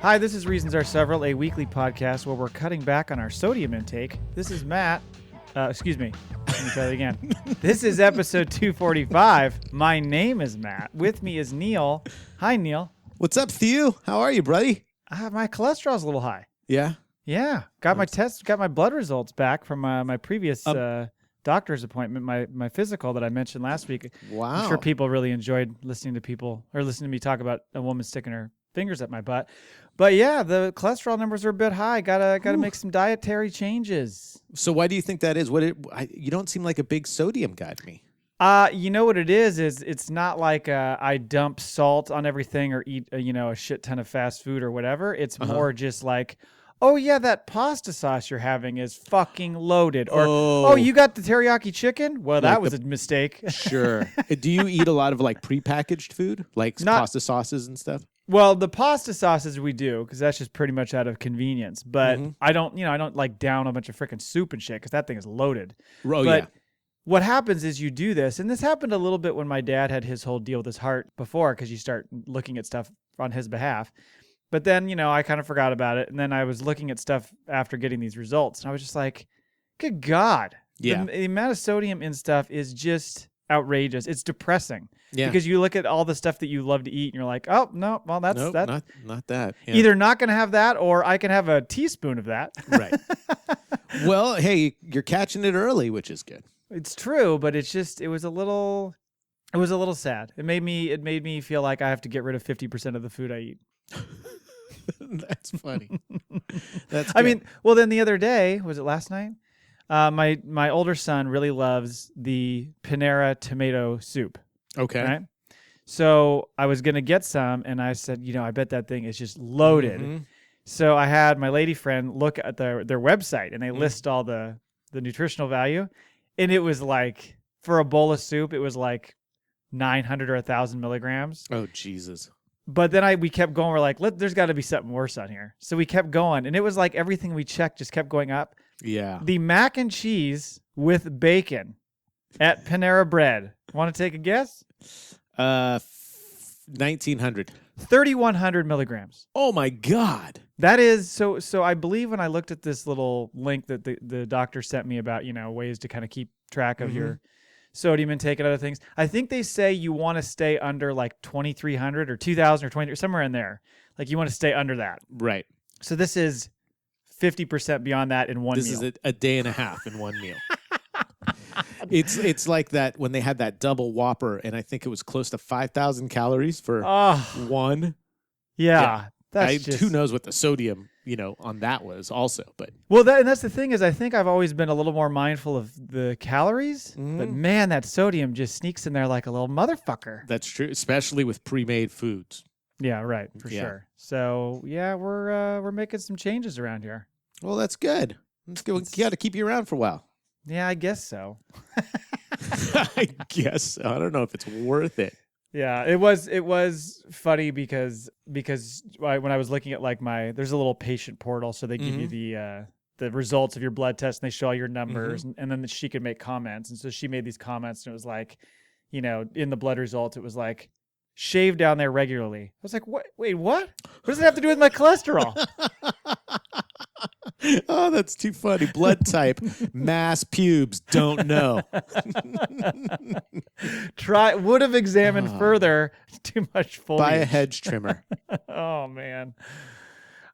Hi, this is Reasons Are Several, a weekly podcast where we're cutting back on our sodium intake. This is Matt. Excuse me. Let me try that again. This is episode 245. My name is Matt. With me is Neil. Hi, Neil. What's up, Theo? How are you, buddy? My cholesterol's a little high. Yeah? Yeah. Got my test, got my blood results back from my previous doctor's appointment, my physical that I mentioned last week. Wow. I'm sure people really enjoyed listening to me talk about a woman sticking her fingers at my butt. But yeah, the cholesterol numbers are a bit high. Gotta make some dietary changes. So why do you think that is? You don't seem like a big sodium guy to me. You know what it is it's not like I dump salt on everything or eat a shit ton of fast food or whatever. It's more just like, oh yeah, that pasta sauce you're having is fucking loaded. Or oh you got the teriyaki chicken? Well, that was a mistake. Sure. Do you eat a lot of like prepackaged food, like pasta sauces and stuff? Well, the pasta sauces we do, because that's just pretty much out of convenience. But I don't like down a bunch of freaking soup and shit because that thing is loaded. Oh, but yeah. What happens is you do this, and this happened a little bit when my dad had his whole deal with his heart before, because you start looking at stuff on his behalf. But then, I kind of forgot about it, and then I was looking at stuff after getting these results, and I was just like, good God. Yeah. The amount of sodium in stuff is just outrageous. It's depressing. Yeah. Because you look at all the stuff that you love to eat, and you're like, oh, no, well, that's nope, that. Not that. Yeah. Either not going to have that, or I can have a teaspoon of that. Right. Well, hey, you're catching it early, which is good. It's true, but it was a little sad. It made me feel like I have to get rid of 50% of the food I eat. That's funny. That's good. I mean, well, then the other day, was it last night? My older son really loves the Panera tomato soup. Okay. Right? So I was going to get some, and I said, I bet that thing is just loaded. Mm-hmm. So I had my lady friend look at their website, and they list all the nutritional value. And it was like, for a bowl of soup, it was like 900 or 1,000 milligrams. Oh, Jesus. But then we kept going. We're like, there's got to be something worse on here. So we kept going. And it was like everything we checked just kept going up. Yeah. The mac and cheese with bacon at Panera Bread. Want to take a guess? 1,900. 3,100 milligrams. Oh, my God. That is so I believe when I looked at this little link that the doctor sent me about, ways to kind of keep track of your sodium intake and other things, I think they say you want to stay under like 2,300 or 2,000 or 20 or somewhere in there. Like you want to stay under that. Right. So this is 50% beyond that in one meal. This is a day and a half in one meal. It's like that when they had that double Whopper, and I think it was close to 5,000 calories for one. Yeah. Who knows what the sodium, on that was also, but. Well, that's the thing is I think I've always been a little more mindful of the calories, but man, that sodium just sneaks in there like a little motherfucker. That's true, especially with pre-made foods. Yeah, right, for sure. So, yeah, we're making some changes around here. Well, that's good. Let's go. We got to keep you around for a while. Yeah, I guess so. I guess so. I don't know if it's worth it. Yeah, it was funny because when I was looking at there's a little patient portal, so they give you the results of your blood test and they show all your numbers, and then she could make comments, and so she made these comments, and it was like, in the blood results, it was like, shave down there regularly. I was like, what? Wait, what? What does it have to do with my cholesterol? Oh, that's too funny. Blood type, mass pubes, don't know. Would have examined further. Too much foliage. Buy a hedge trimmer. Oh, man.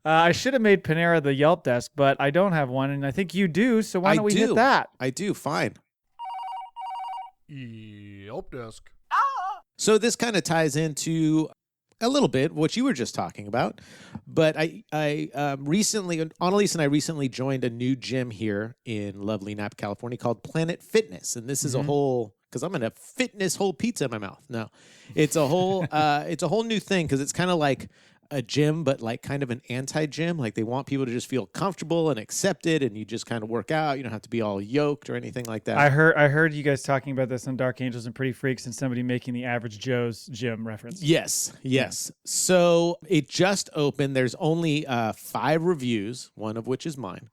I should have made Panera the Yelp desk, but I don't have one, and I think you do, so why don't we hit that? I do, fine. Yelp desk. So this kind of ties into a little bit what you were just talking about, but I recently, Annalise and I recently joined a new gym here in lovely Napa, California called Planet Fitness, and this is a whole, because I'm gonna fit this whole pizza in my mouth. No, it's a whole new thing because it's kind of like a gym, but like kind of an anti-gym. Like they want people to just feel comfortable and accepted, and you just kind of work out. You don't have to be all yoked or anything like that. I heard you guys talking about this on Dark Angels and Pretty Freaks, and somebody making the Average Joe's gym reference. Yes. So it just opened. There's only 5 reviews, one of which is mine.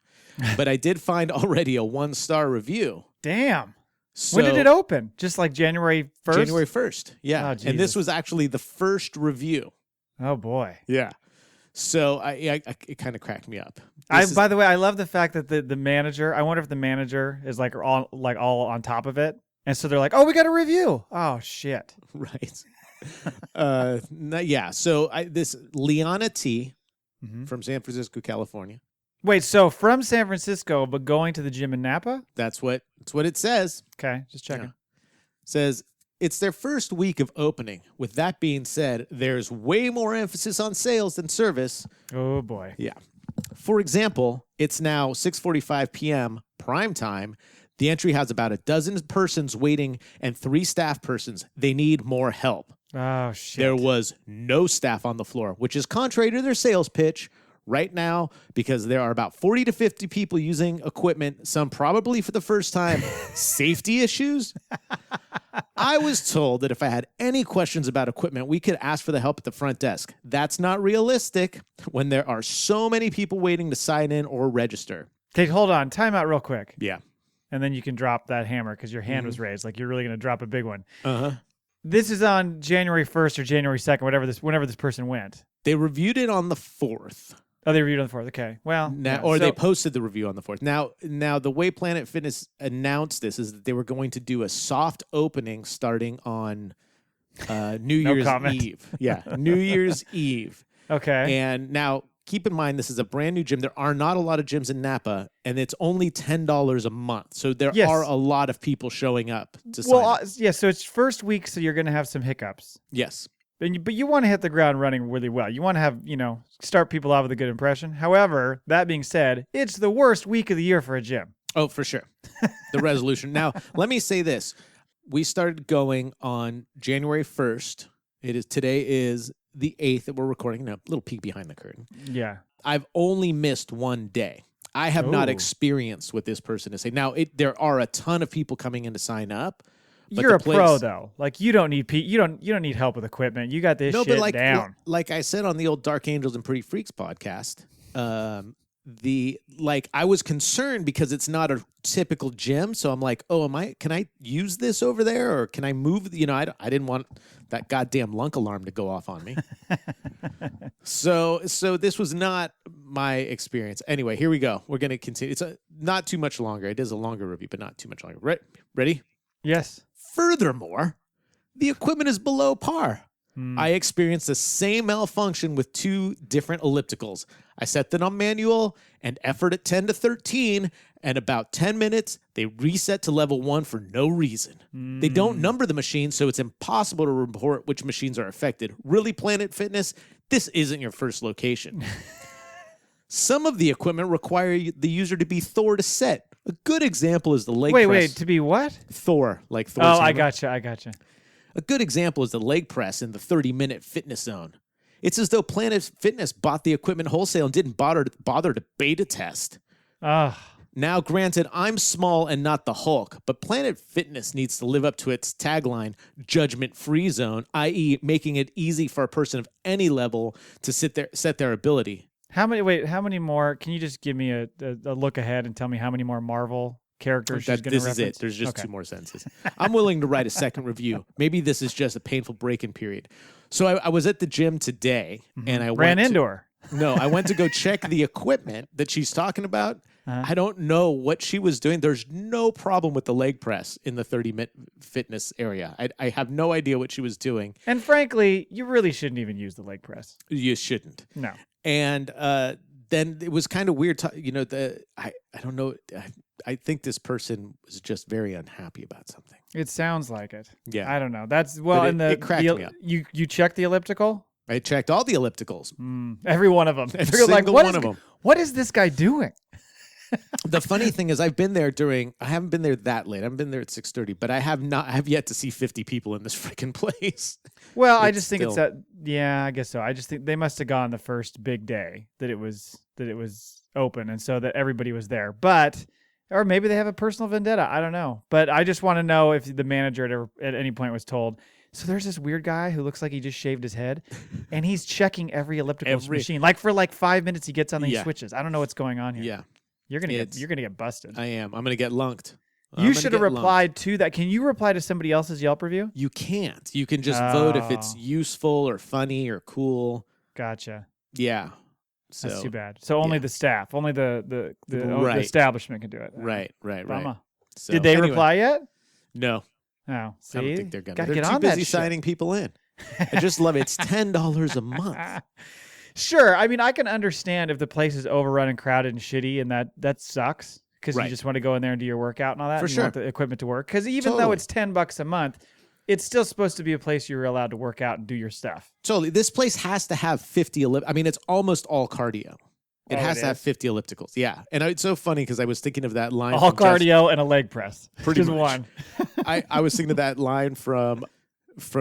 But I did find already a 1-star review. Damn. So, when did it open? Just like January 1st? January 1st, yeah. Oh, and this was actually the first review. Oh, boy. Yeah. So it kind of cracked me up. By the way, I love the fact that the manager. I wonder if the manager is like all on top of it, and so they're like, "Oh, we got a review." Oh shit! Right. Yeah. So this Liana T from San Francisco, California. Wait, so from San Francisco, but going to the gym in Napa? That's what it says. Okay, just checking. Yeah. Says it's their first week of opening. With that being said, there's way more emphasis on sales than service. Oh boy. Yeah. For example, it's now 6:45 p.m. prime time. The entry has about a dozen persons waiting and 3 staff persons. They need more help. Oh shit. There was no staff on the floor, which is contrary to their sales pitch. Right now, because there are about 40 to 50 people using equipment, some probably for the first time, safety issues. I was told that if I had any questions about equipment, we could ask for the help at the front desk. That's not realistic when there are so many people waiting to sign in or register. Okay, hold on. Time out real quick. Yeah. And then you can drop that hammer because your hand was raised. Like you're really going to drop a big one. Uh-huh. This is on January 1st or January 2nd, whenever this person went. They reviewed it on the 4th. Oh, they reviewed on the 4th. Okay. Well, They posted the review on the 4th. Now the way Planet Fitness announced this is that they were going to do a soft opening starting on New Year's Eve. Yeah, New Year's Eve. Okay. And now keep in mind, this is a brand new gym. There are not a lot of gyms in Napa, and it's only $10 a month. So there are a lot of people showing up to sign up. Yeah, so it's first week, so you're going to have some hiccups. Yes. But you want to hit the ground running really well. You want to have, start people out with a good impression. However, that being said, it's the worst week of the year for a gym. Oh, for sure. The resolution. Now, let me say this. We started going on January 1st. Today is the 8th that we're recording. Now, a little peek behind the curtain. Yeah. I've only missed one day. I have not experienced what this person is saying. Now, there are a ton of people coming in to sign up. You're a pro though. Like you don't need need help with equipment. You got this shit down. Like I said on the old Dark Angels and Pretty Freaks podcast, I was concerned because it's not a typical gym. So I'm like, can I use this over there, or can I move? I didn't want that goddamn lunk alarm to go off on me. So this was not my experience. Anyway, here we go. We're gonna continue. It's not too much longer. It is a longer review, but not too much longer. Ready? Yes. Furthermore, the equipment is below par. I experienced the same malfunction with 2 different ellipticals. I set them on manual and effort at 10 to 13, and about 10 minutes, they reset to level 1 for no reason. They don't number the machines, so it's impossible to report which machines are affected. Really, Planet Fitness, this isn't your first location. Some of the equipment require the user to be Thor to set. A good example is the leg press. Wait, to be what? Thor, like Thor. Oh, I gotcha. A good example is the leg press in the 30-minute fitness zone. It's as though Planet Fitness bought the equipment wholesale and didn't bother to beta test. Now, granted, I'm small and not the Hulk, but Planet Fitness needs to live up to its tagline, judgment-free zone, i.e. making it easy for a person of any level to set their ability. How many more? Can you just give me a look ahead and tell me how many more Marvel characters she's going to reference? This is it. There's just 2 more sentences. I'm willing to write a second review. Maybe this is just a painful break-in period. So I was at the gym today, and I ran indoor. No, I went to go check the equipment that she's talking about. I don't know what she was doing. There's no problem with the leg press in the 30-minute fitness area. I have no idea what she was doing. And frankly, you really shouldn't even use the leg press. You shouldn't. No. And then it was kind of weird. I don't know. I think this person was just very unhappy about something. It sounds like it. Yeah. I don't know. That's it cracked me up. You checked the elliptical? I checked all the ellipticals. Every one of them. Every single one of them. What is this guy doing? The funny thing is, I haven't been there that late. I haven't been there at 6:30, but I have yet to see 50 people in this freaking place. Well, I just think it's that. Yeah, I guess so. I just think they must have gone the first big day that it was open, and so that everybody was there. Or maybe they have a personal vendetta. I don't know. But I just want to know if the manager at any point was told. So there's this weird guy who looks like he just shaved his head, and he's checking every elliptical machine. Like for 5 minutes, he gets on these switches. I don't know what's going on here. Yeah. You're gonna get busted. I am. I'm gonna get lunked. You should have replied to that. Can you reply to somebody else's Yelp review? You can't. You can just vote if it's useful or funny or cool. Gotcha. Yeah. So That's too bad. So only the staff, only the establishment can do it. Right. Bummer. So, Did they reply yet? No. Oh, see? I don't think they're gonna. Gotta They're get too on that busy shit. signing people in. I just love it. It's $10 a month. Sure. I mean, I can understand if the place is overrun and crowded and shitty, and that sucks because you just want to go in there and do your workout and all that. For and sure. You want the equipment to work. Because even though it's $10 a month, it's still supposed to be a place you're allowed to work out and do your stuff. Totally. This place has to have 50 I mean, it's almost all cardio. It has to have 50 ellipticals. Yeah. And it's so funny because I was thinking of that line. All cardio and a leg press. Pretty Just much. one. I was thinking of that line from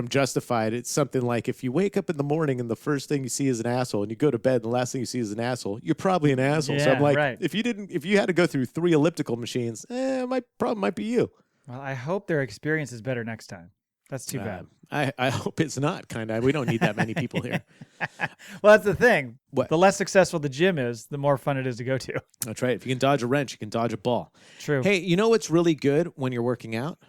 Justified. It's something like, if you wake up in the morning and the first thing you see is an asshole, and you go to bed and the last thing you see is an asshole, you're probably an asshole. So I'm like, if you had to go through 3 elliptical machines, my problem might be you. Well, I hope their experience is better next time. That's too bad. I hope it's not, kind of. We don't need that many people here. Well, that's the thing. What? The less successful the gym is, the more fun it is to go to. That's right. If you can dodge a wrench, you can dodge a ball. True. Hey, you know what's really good when you're working out?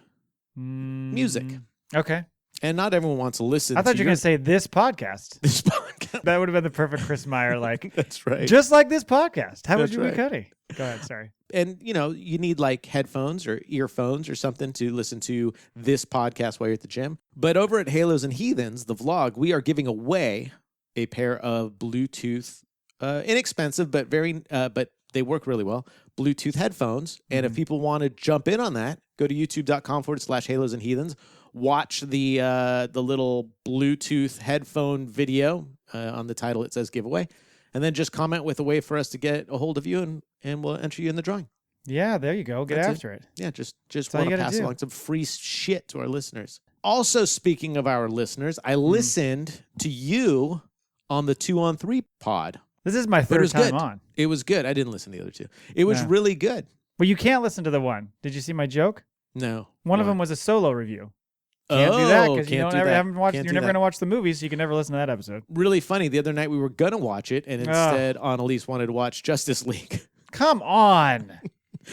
Music. Okay. And not everyone wants to listen I thought to you were going to say this podcast. this podcast. That would have been the perfect Chris Meyer, That's right. just like this podcast. How would That's you be right. Cody? Go ahead, sorry. And, you need like headphones or earphones or something to listen to this podcast while you're at the gym. But over at Halos and Heathens, the vlog, we are giving away a pair of Bluetooth, inexpensive, but but they work really well, Bluetooth headphones. And if people want to jump in on that, go to youtube.com/Halos and Heathens. Watch the little Bluetooth headphone video. On the title, it says giveaway. And then just comment with a way for us to get a hold of you, and we'll enter you in the drawing. Yeah, there you go. Get after it. Yeah, just want to pass along some free shit to our listeners. Also, speaking of our listeners, I listened to you on the 2-on-3 pod. This is my third time good. on. It was good. I didn't listen to the other two. It was really good. Well, you can't listen to the one. Did you see my joke? No. One of them was a solo review. Can't do that because you're never going to watch the movie, so you can never listen to that episode. Really funny. The other night we were going to watch it, and instead Annalise wanted to watch Justice League. Come on.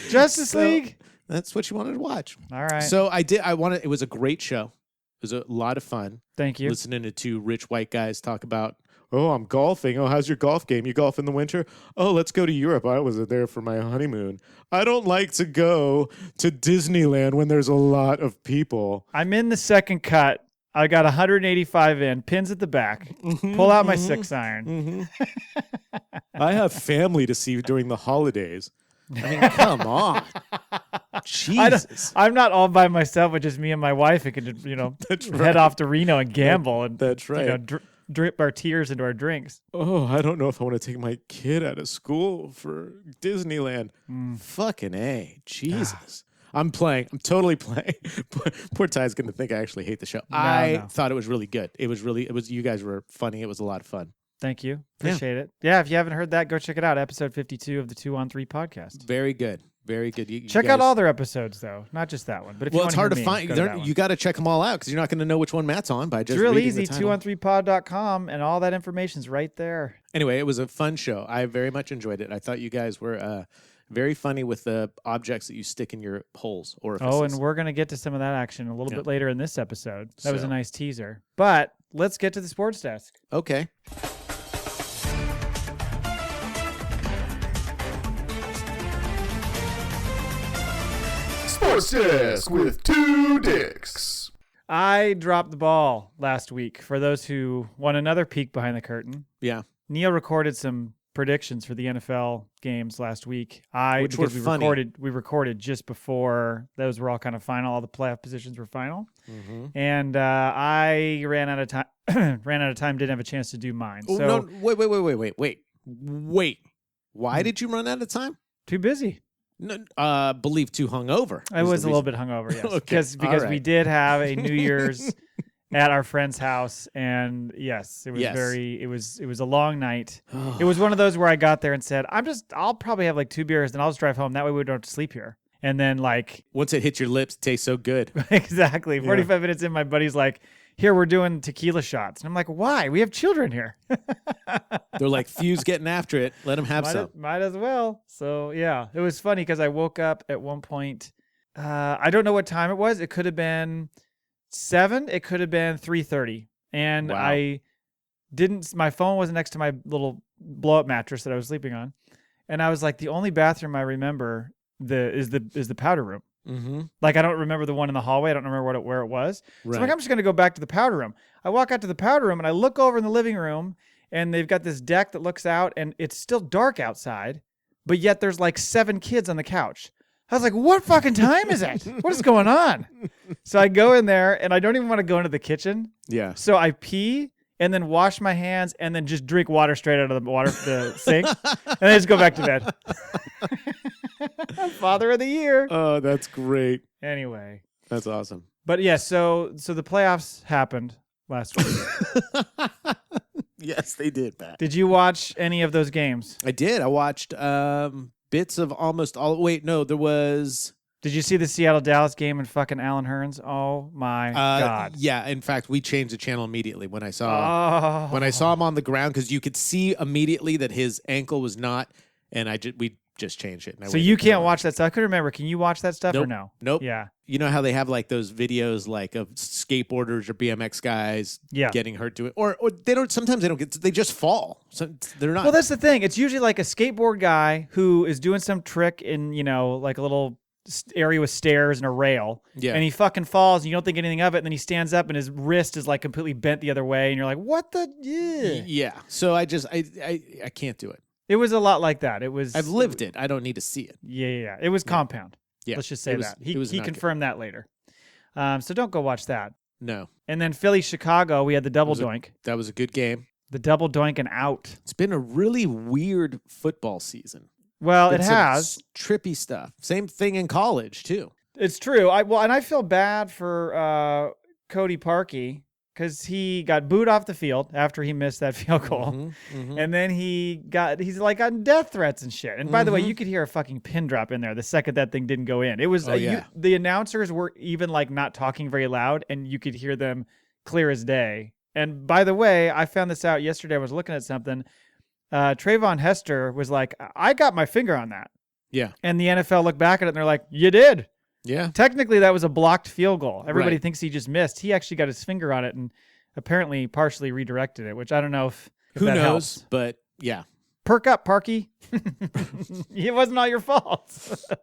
Justice League? That's what she wanted to watch. All right. So I did. It was a great show. It was a lot of fun. Thank you. Listening to 2 rich white guys talk about, I'm golfing. Oh, how's your golf game? You golf in the winter? Oh, let's go to Europe. I was there for my honeymoon. I don't like to go to Disneyland when there's a lot of people. I'm in the second cut. I got 185 in, pins at the back. Pull out my 6-iron. I have family to see during the holidays. I mean, come on. Jesus. I'm not all by myself, but just me and my wife who can, head off to Reno and gamble. And That's right. Drip our tears into our drinks. Oh, I don't know if I want to take my kid out of school for Disneyland. Fucking A. Jesus. I'm totally playing. Poor Ty's going to think I actually hate the show. I thought it was really good. You guys were funny. It was a lot of fun. Thank you. Appreciate it. Yeah, if you haven't heard that, go check it out. Episode 52 of the 2-on-3 podcast. Very good. Very good. You check out all their episodes, though, not just that one. But if it's hard to find. You got to check them all out because you're not going to know which one Matt's on by just reading the title. It's real easy. 2on3pod.com, and all that information's right there. Anyway, it was a fun show. I very much enjoyed it. I thought you guys were very funny with the objects that you stick in your holes or orifices. Oh, and we're going to get to some of that action a little bit later in this episode. That was a nice teaser. But let's get to the sports desk. Okay. Sports Desk with 2 dicks. I dropped the ball last week. For those who want another peek behind the curtain, Neil recorded some predictions for the NFL games last week. Which were funny. We recorded just before those were all kind of final. All the playoff positions were final, and I ran out of time. Didn't have a chance to do mine. Oh, so no, wait. Why did you run out of time? Too busy. No, believe too hungover. I was a little bit hungover, yes, because we did have a New Year's at our friend's house, and yes, it was it was a long night. It was one of those where I got there and said, I'll probably have like 2 beers, then I'll just drive home. That way we don't have to sleep here. And then once it hits your lips, it tastes so good. Exactly. 45 minutes in, my buddy's like, here, we're doing tequila shots. And I'm like, why? We have children here. They're like, Fuse getting after it. Let them have some. Might as well. So, yeah, it was funny because I woke up at one point. I don't know what time it was. It could have been 7. It could have been 3:30. And I didn't, my phone wasn't next to my little blow up mattress that I was sleeping on, and I was like, the only bathroom I remember is the powder room. Mm-hmm. Like I don't remember the one in the hallway. I don't remember where it was. Right. So I'm like, I'm just gonna go back to the powder room. I walk out to the powder room and I look over in the living room, and they've got this deck that looks out, and it's still dark outside, but yet there's like 7 kids on the couch. I was like, what fucking time is it? What is going on? So I go in there, and I don't even want to go into the kitchen. Yeah. So I pee and then wash my hands and then just drink water straight out of the sink, and then just go back to bed. Father of the year. Oh, that's great. Anyway. That's awesome. But yeah, so the playoffs happened last week. Yes, they did, Pat. Did you watch any of those games? I did. I watched bits of almost all. Wait, no, there was. Did you see the Seattle-Dallas game and fucking Alan Hearns? Oh my God. Yeah, in fact, we changed the channel immediately when I saw him on the ground, because you could see immediately that his ankle was not, and we just changed it. And So you can't watch that stuff. I couldn't remember. Can you watch that stuff or Nope. no? Nope. Yeah. You know how they have like those videos like of skateboarders or BMX guys getting hurt to it, or they don't. Sometimes they don't get. They just fall. So they're not. Well, that's the thing. It's usually like a skateboard guy who is doing some trick in like a little area with stairs and a rail. Yeah. And he fucking falls, and you don't think anything of it. And then he stands up, and his wrist is like completely bent the other way, and you're like, "What the?" Yeah. So I can't do it. It was a lot like that. It was. I've lived it. I don't need to see it. Yeah. It was Compound. Yeah. Let's just say that. He not confirmed that later. So don't go watch that. No. And then Philly, Chicago, we had the double doink. That was a good game. The double doink and out. It's been a really weird football season. Well, Been it some has. trippy stuff. Same thing in college too. It's true. And I feel bad for Cody Parkey because he got booed off the field after he missed that field goal, and then he's like gotten death threats and shit. And by the way, you could hear a fucking pin drop in there the second that thing didn't go in. It was the announcers were even like not talking very loud, and you could hear them clear as day. And by the way, I found this out yesterday. I was looking at something. Trayvon Hester was like, I got my finger on that. Yeah. And the NFL looked back at it and they're like, you did. Yeah. Technically, that was a blocked field goal. Everybody Right. thinks he just missed. He actually got his finger on it and apparently partially redirected it, which I don't know if Who that knows? helps. But yeah. Perk up, Parky. It wasn't all your fault.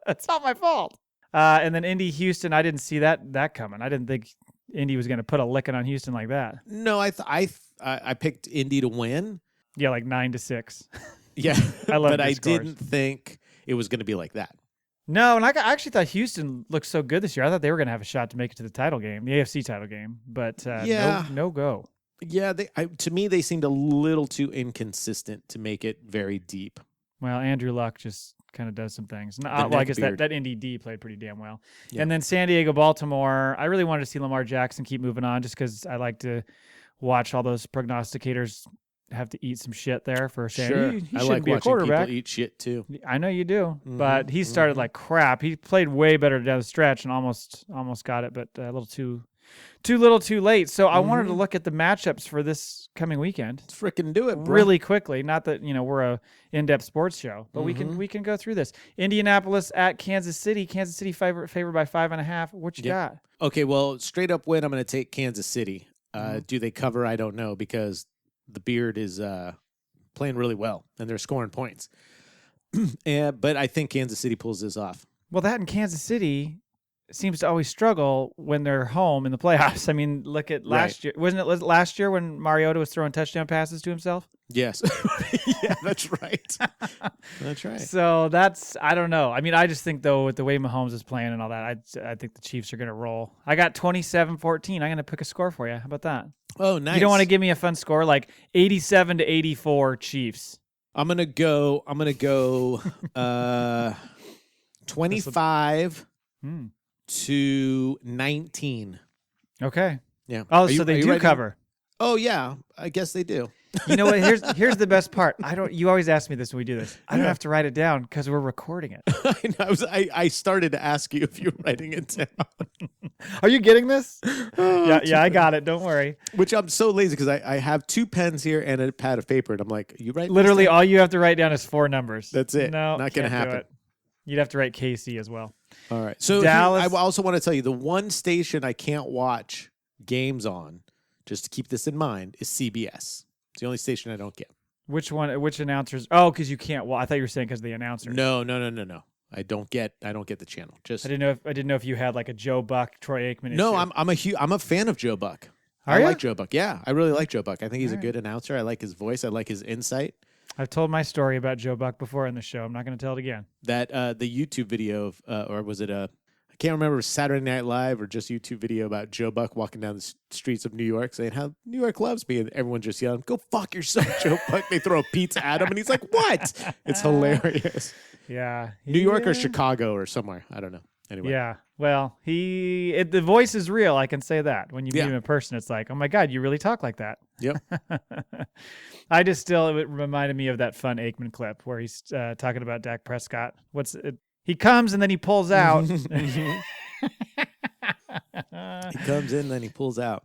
It's not my fault. And then Indy, Houston, I didn't see that coming. I didn't think Indy was going to put a licking on Houston like that. No, I picked Indy to win. Yeah, like 9-6. Yeah. I love but good I scores. didn't think it was going to be like that. No, and I actually thought Houston looked so good this year. I thought they were going to have a shot to make it to the title game, the AFC title game. But no go. Yeah, to me, they seemed a little too inconsistent to make it very deep. Well, Andrew Luck just kind of does some things. I guess neckbeard. that Indy D played pretty damn well. Yeah. And then San Diego, Baltimore. I really wanted to see Lamar Jackson keep moving on just because I like to watch all those prognosticators have to eat some shit there for saying Sure. he I shouldn't like be a watching quarterback. people eat shit too. I know you do, but he started like crap. He played way better down the stretch and almost got it, but a little too little too late. So I wanted to look at the matchups for this coming weekend. Let's frickin' do it, bro. Really quickly. Not that we're a in-depth sports show, but we can go through this. Indianapolis at Kansas City. Kansas City favored by 5.5. What you got? Okay, well, straight up win. I'm going to take Kansas City. Do they cover? I don't know, because the Beard is playing really well and they're scoring points. But I think Kansas City pulls this off. Well, that in Kansas City seems to always struggle when they're home in the playoffs. I mean, look at last year. Wasn't it last year when Mariota was throwing touchdown passes to himself? Yes. Yeah, that's right. That's right. So I don't know. I mean, I just think, though, with the way Mahomes is playing and all that, I think the Chiefs are going to roll. I got 27-14. I'm going to pick a score for you. How about that? Oh, nice. You don't want to give me a fun score like 87-84 Chiefs. I'm going to go 25 to 19. Okay. Yeah. Oh, so they do ready? cover. Oh, yeah. I guess they do. You know what? Here's the best part. You always ask me this when we do this. I don't have to write it down because we're recording it. I started to ask you if you were writing it down. Are you getting this? Yeah, I got it. Don't worry. Which I'm so lazy because I have 2 pens here and a pad of paper, and I'm like, you write Literally, all you have to write down is 4 numbers. That's it. No, not going to can't do happen. it. You'd have to write KC as well. All right. So Dallas. I also want to tell you the one station I can't watch games on, just to keep this in mind, is CBS. It's the only station I don't get. Which one? Which announcers? Oh, because you can't. Well, I thought you were saying because the announcers. No. I don't get the channel. Just I didn't know if you had like a Joe Buck, Troy Aikman. no. issue. I'm a fan of Joe Buck. Are I ya? like Joe Buck. Yeah, I really like Joe Buck. I think he's a All good announcer. I like his voice. I like his insight. I've told my story about Joe Buck before in the show. I'm not going to tell it again. That the YouTube video of, or was it I can't remember, if it was Saturday Night Live or just YouTube video about Joe Buck walking down the streets of New York saying how New York loves me, and everyone just yelling, "Go fuck yourself, Joe Buck!" They throw a pizza at him, and he's like, "What?" It's hilarious. Yeah, New York or Chicago or somewhere. I don't know. Anyway. Yeah. Well, the voice is real. I can say that. When you meet him in person, it's like, oh my God, you really talk like that. Yep. It reminded me of that fun Aikman clip where he's talking about Dak Prescott. He comes and then he pulls out. He comes in, then he pulls out.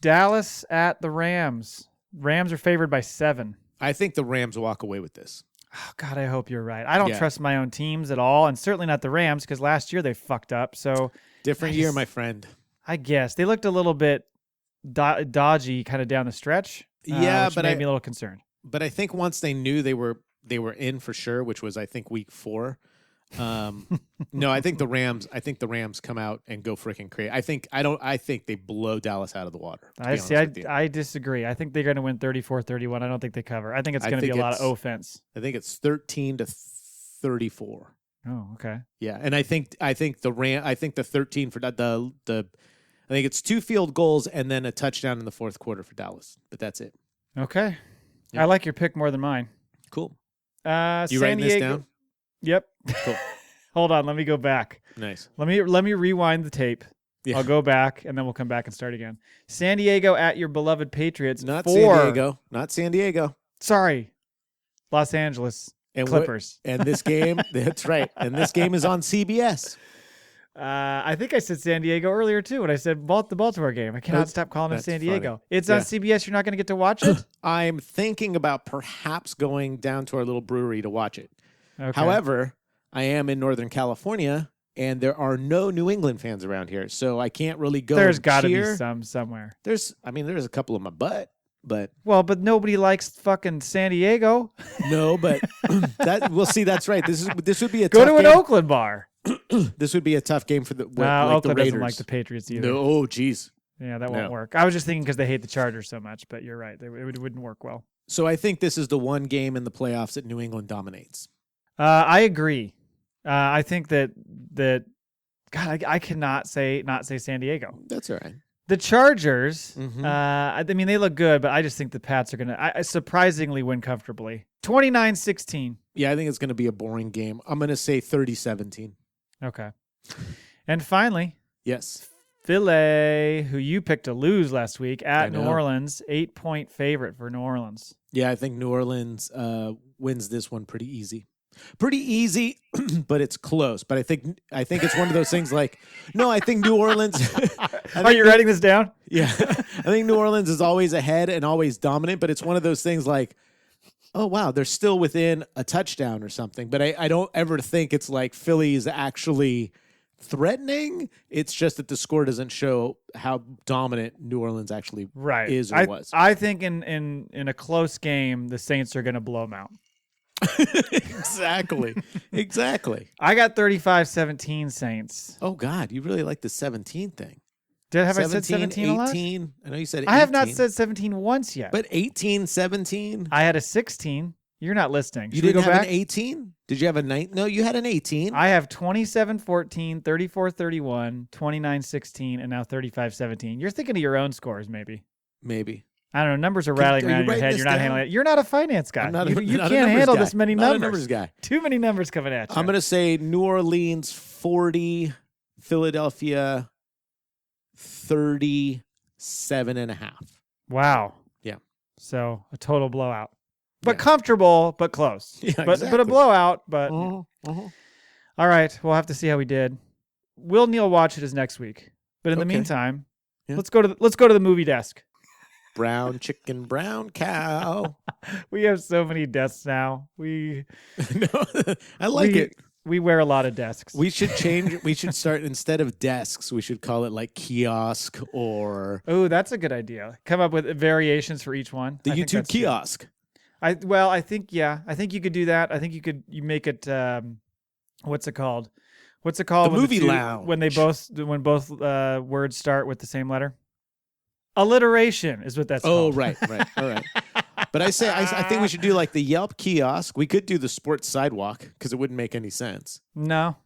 Dallas at the Rams. Rams are favored by 7. I think the Rams walk away with this. Oh, God, I hope you're right. I don't trust my own teams at all, and certainly not the Rams because last year they fucked up. So Different year, my friend. I guess they looked a little bit dodgy kind of down the stretch. Yeah, which but made me a little concerned. But I think once they knew they were in for sure, which was I think week 4. No, I think the Rams come out and go freaking crazy. I think they blow Dallas out of the water. I disagree. I think they're going to win 34-31. I don't think they cover. I think it's going to be a lot of offense. I think it's 13-34. Oh, okay. Yeah, and I think the 13 for I think it's 2 field goals and then a touchdown in the fourth quarter for Dallas. But that's it. Okay. Yeah. I like your pick more than mine. Cool. You writing this down? Yep. Cool. Hold on, let me go back. Nice. Let me rewind the tape. Yeah. I'll go back and then we'll come back and start again. San Diego at your beloved Patriots. Not San Diego. Sorry. Los Angeles Clippers. And this game, that's right. And this game is on CBS. I think I said San Diego earlier too when I said the Baltimore game. I cannot stop calling it San Diego. Funny. It's on CBS. You're not going to get to watch it? I'm thinking about perhaps going down to our little brewery to watch it. Okay. However, I am in Northern California, and there are no New England fans around here, so I can't really go. There's got to be cheer. some somewhere. There's a couple in my butt, but but nobody likes fucking San Diego. no, but we'll see. That's right. This would be a go tough to an game. Oakland bar. This would be a tough game for the Oakland the Raiders. doesn't like the Patriots either. No, oh geez. Yeah, that won't work. I was just thinking because they hate the Chargers so much, but you're right. It wouldn't work well. So I think this is the one game in the playoffs that New England dominates. I agree. I think that God, I cannot not say San Diego. That's all right. The Chargers, Mhm. I mean, they look good, but I just think the Pats are going to surprisingly win comfortably. 29-16. Yeah, I think it's going to be a boring game. I'm going to say 30-17. Okay. And finally, Yes. Philly, who you picked to lose last week at New know. Orleans, 8-point favorite for New Orleans. Yeah, I think New Orleans wins this one pretty easy. Pretty easy, but it's close. But I think it's one of those things like, no, I think New Orleans. Are you writing this down? Yeah. I think New Orleans is always ahead and always dominant, but it's one of those things like, oh, wow, they're still within a touchdown or something. But I don't ever think it's like Philly is actually threatening. It's just that the score doesn't show how dominant New Orleans actually is or was. I think in a close game, the Saints are going to blow them out. Exactly. I got 35-17 Saints. Oh, God, you really like the 17 thing. I said 17 a lot? 18. I know you said 18. I have not said 17 once yet. But 18, 17. I had a 16. You're not listening. You Should we didn't go have back? an 18? Did you have a 9? No, you had an 18. I have 27-14, 34-31, 29-16, and now 35-17. You're thinking of your own scores, maybe. Maybe. I don't know. Numbers are rattling around in your head. You're not handling it. You're not a finance guy. You can't handle this many numbers. Not a numbers guy. Too many numbers coming at you. I'm going to say New Orleans 40, Philadelphia 37.5. Wow. Yeah. So a total blowout. But comfortable, but close. Yeah, but a blowout, but Uh-huh. all right. We'll have to see how we did. Will Neil watch it as next week? But in the Okay. meantime, Yeah. let's go to the movie desk. Brown chicken, brown cow. We have so many desks now. No, I like it. We wear a lot of desks. We should change. We should start, instead of desks, we should call it like kiosk or Oh, that's a good idea. Come up with variations for each one. the I think YouTube that's good. kiosk. I think you could do that. I think you make it what's it called? What's it called? The when movie two- lounge. when both words start with the same letter. Alliteration is what that's Oh, called. right. All right. But I think we should do like the Yelp kiosk. We could do the sports sidewalk because it wouldn't make any sense. No.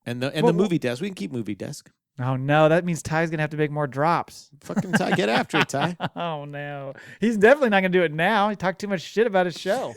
And the Well, movie desk. We can keep movie desk. Oh no, that means Ty's gonna have to make more drops. Fucking Ty, get after it, Ty. Oh no, he's definitely not gonna do it now. He talked too much shit about his show.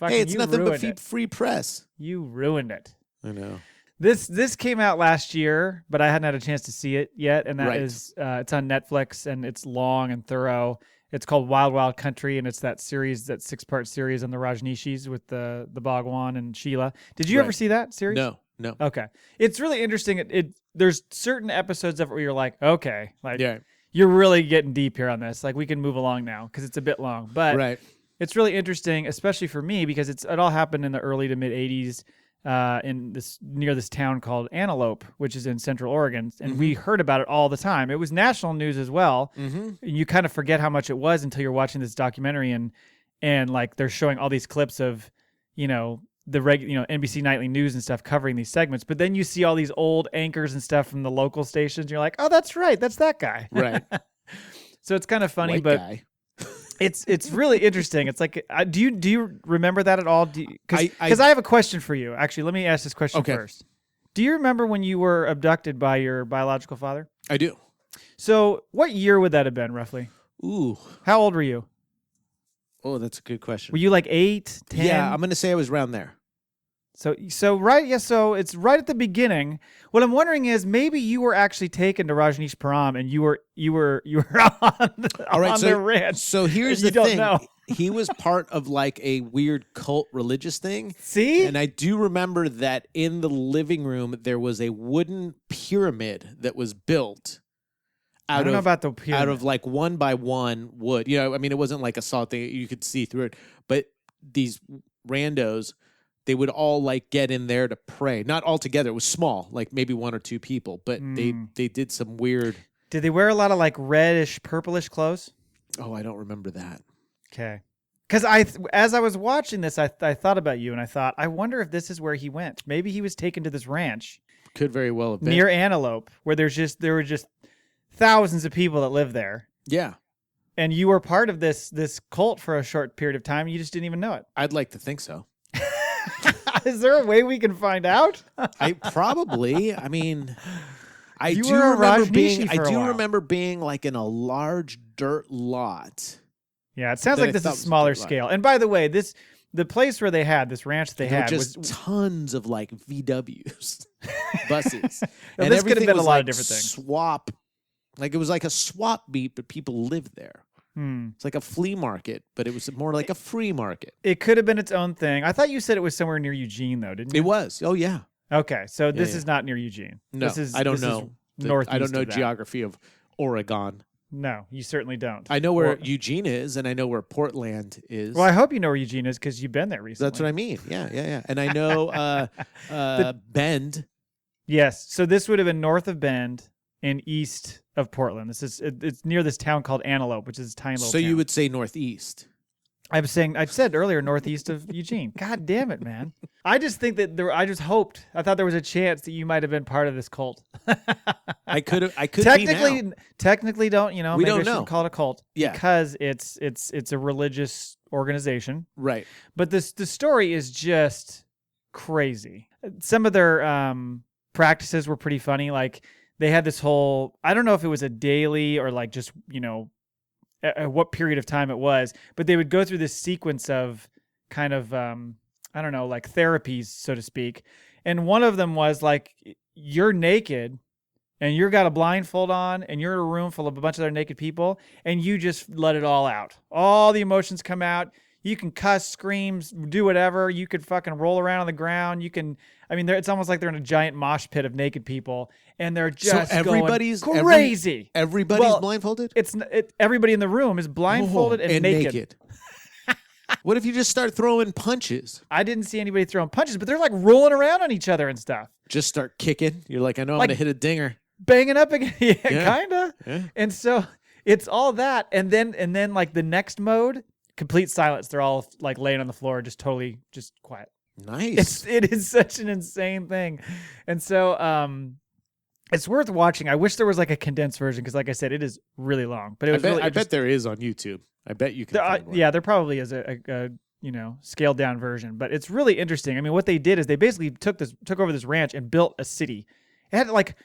Hey, it's you nothing but ruined it. free press. You ruined it. I know. This came out last year, but I hadn't had a chance to see it yet, and that Right. is it's on Netflix and it's long and thorough. It's called Wild Wild Country, and it's that series, that 6-part series on the Rajneeshis with the Bhagwan and Sheila. Did you ever Right. see that series? No. Okay, it's really interesting. There's certain episodes of it where you're like, okay, like Yeah. you're really getting deep here on this. Like we can move along now because it's a bit long, but Right. it's really interesting, especially for me because it all happened in the early to mid '80s. Near this town called Antelope, which is in Central Oregon, and we heard about it all the time. It was national news as well. Mm-hmm. You kind of forget how much it was until you're watching this documentary, and like they're showing all these clips of, NBC Nightly News and stuff covering these segments. But then you see all these old anchors and stuff from the local stations. And you're like, oh, that's right, that's that guy. Right. So it's kind of funny, White but. guy. It's really interesting. It's like, do you remember that at all? Because I have a question for you. Actually, let me ask this question first. Do you remember when you were abducted by your biological father? I do. So what year would that have been roughly? Ooh. How old were you? Oh, that's a good question. Were you like 8, 10? Yeah, I'm going to say I was around there. So right, yeah. So it's right at the beginning. What I'm wondering is maybe you were actually taken to Rajneeshpuram and you were on their ranch. So here's You the don't thing. know. He was part of like a weird cult religious thing. See? And I do remember that in the living room there was a wooden pyramid that was built I don't know about the pyramid. out of like 1 by 1 wood. I mean, it wasn't like a solid thing. You could see through it. But these randos, they would all like get in there to pray. Not all together. It was small, like maybe 1 or 2 people. But they did some weird. Did they wear a lot of like reddish, purplish clothes? Oh, I don't remember that. Okay. Because as I was watching this, I thought about you and I thought, I wonder if this is where he went. Maybe he was taken to this ranch Could very well have been. near Antelope where there were just thousands of people that live there. Yeah. And you were part of this cult for a short period of time. You just didn't even know it. I'd like to think so. Is there a way we can find out? I probably. I mean, I You do were a remember Rajneeshi for a while. remember being like in a large dirt lot. Yeah, it sounds That like I this thought is was smaller a lot. scale. And by the way, the place where they had this ranch that they There were had just was tons of like VWs, buses, Now, and this could have everything been a was lot like of different things. swap. Like it was like a swap meet, but people lived there. Hmm. It's like a flea market, but it was more like a free market. It could have been its own thing. I thought you said it was somewhere near Eugene, though, didn't you? It was. Oh yeah. Okay, so this yeah. is not near Eugene. No, this is, I don't this is know. Northeast I don't know of that. geography of Oregon. No, you certainly don't. I know where Or- Eugene is, and I know where Portland is. Well, I hope you know where Eugene is because you've been there recently. That's what I mean. Yeah. And I know Bend. Yes. So this would have been north of Bend and east of Portland. It's near this town called Antelope, which is a tiny little So town. you would say northeast. I said earlier northeast of Eugene. God damn it, man. I just think that I thought there was a chance that you might have been part of this cult. I could technically be now. technically don't, We maybe don't I shouldn't know. call it a cult. Yeah. Because it's a religious organization. Right. But the story is just crazy. Some of their practices were pretty funny. Like they had this whole, I don't know if it was a daily or like just, at what period of time it was, but they would go through this sequence of kind of, I don't know, like therapies, so to speak. And one of them was like, you're naked and you've got a blindfold on and you're in a room full of a bunch of other naked people and you just let it all out. All the emotions come out. You can cuss, scream, do whatever. You could fucking roll around on the ground. It's almost like they're in a giant mosh pit of naked people and they're just everybody's going crazy. Everybody's Well, blindfolded? Everybody in the room is blindfolded and naked. What if you just start throwing punches? I didn't see anybody throwing punches, but they're like rolling around on each other and stuff. Just start kicking. You're like, I know I'm Like- going to hit a dinger. Banging up again. Yeah. Kind of. Yeah. And so it's all that. And then like the next mode complete silence. They're all like laying on the floor, just totally just quiet. Nice. It is such an insane thing. And so it's worth watching. I wish there was like a condensed version because, like I said, it is really long. But it was I bet there is on YouTube. I bet you can. Find one. Yeah, there probably is a scaled down version. But it's really interesting. I mean, what they did is they basically took over this ranch and built a city. It had like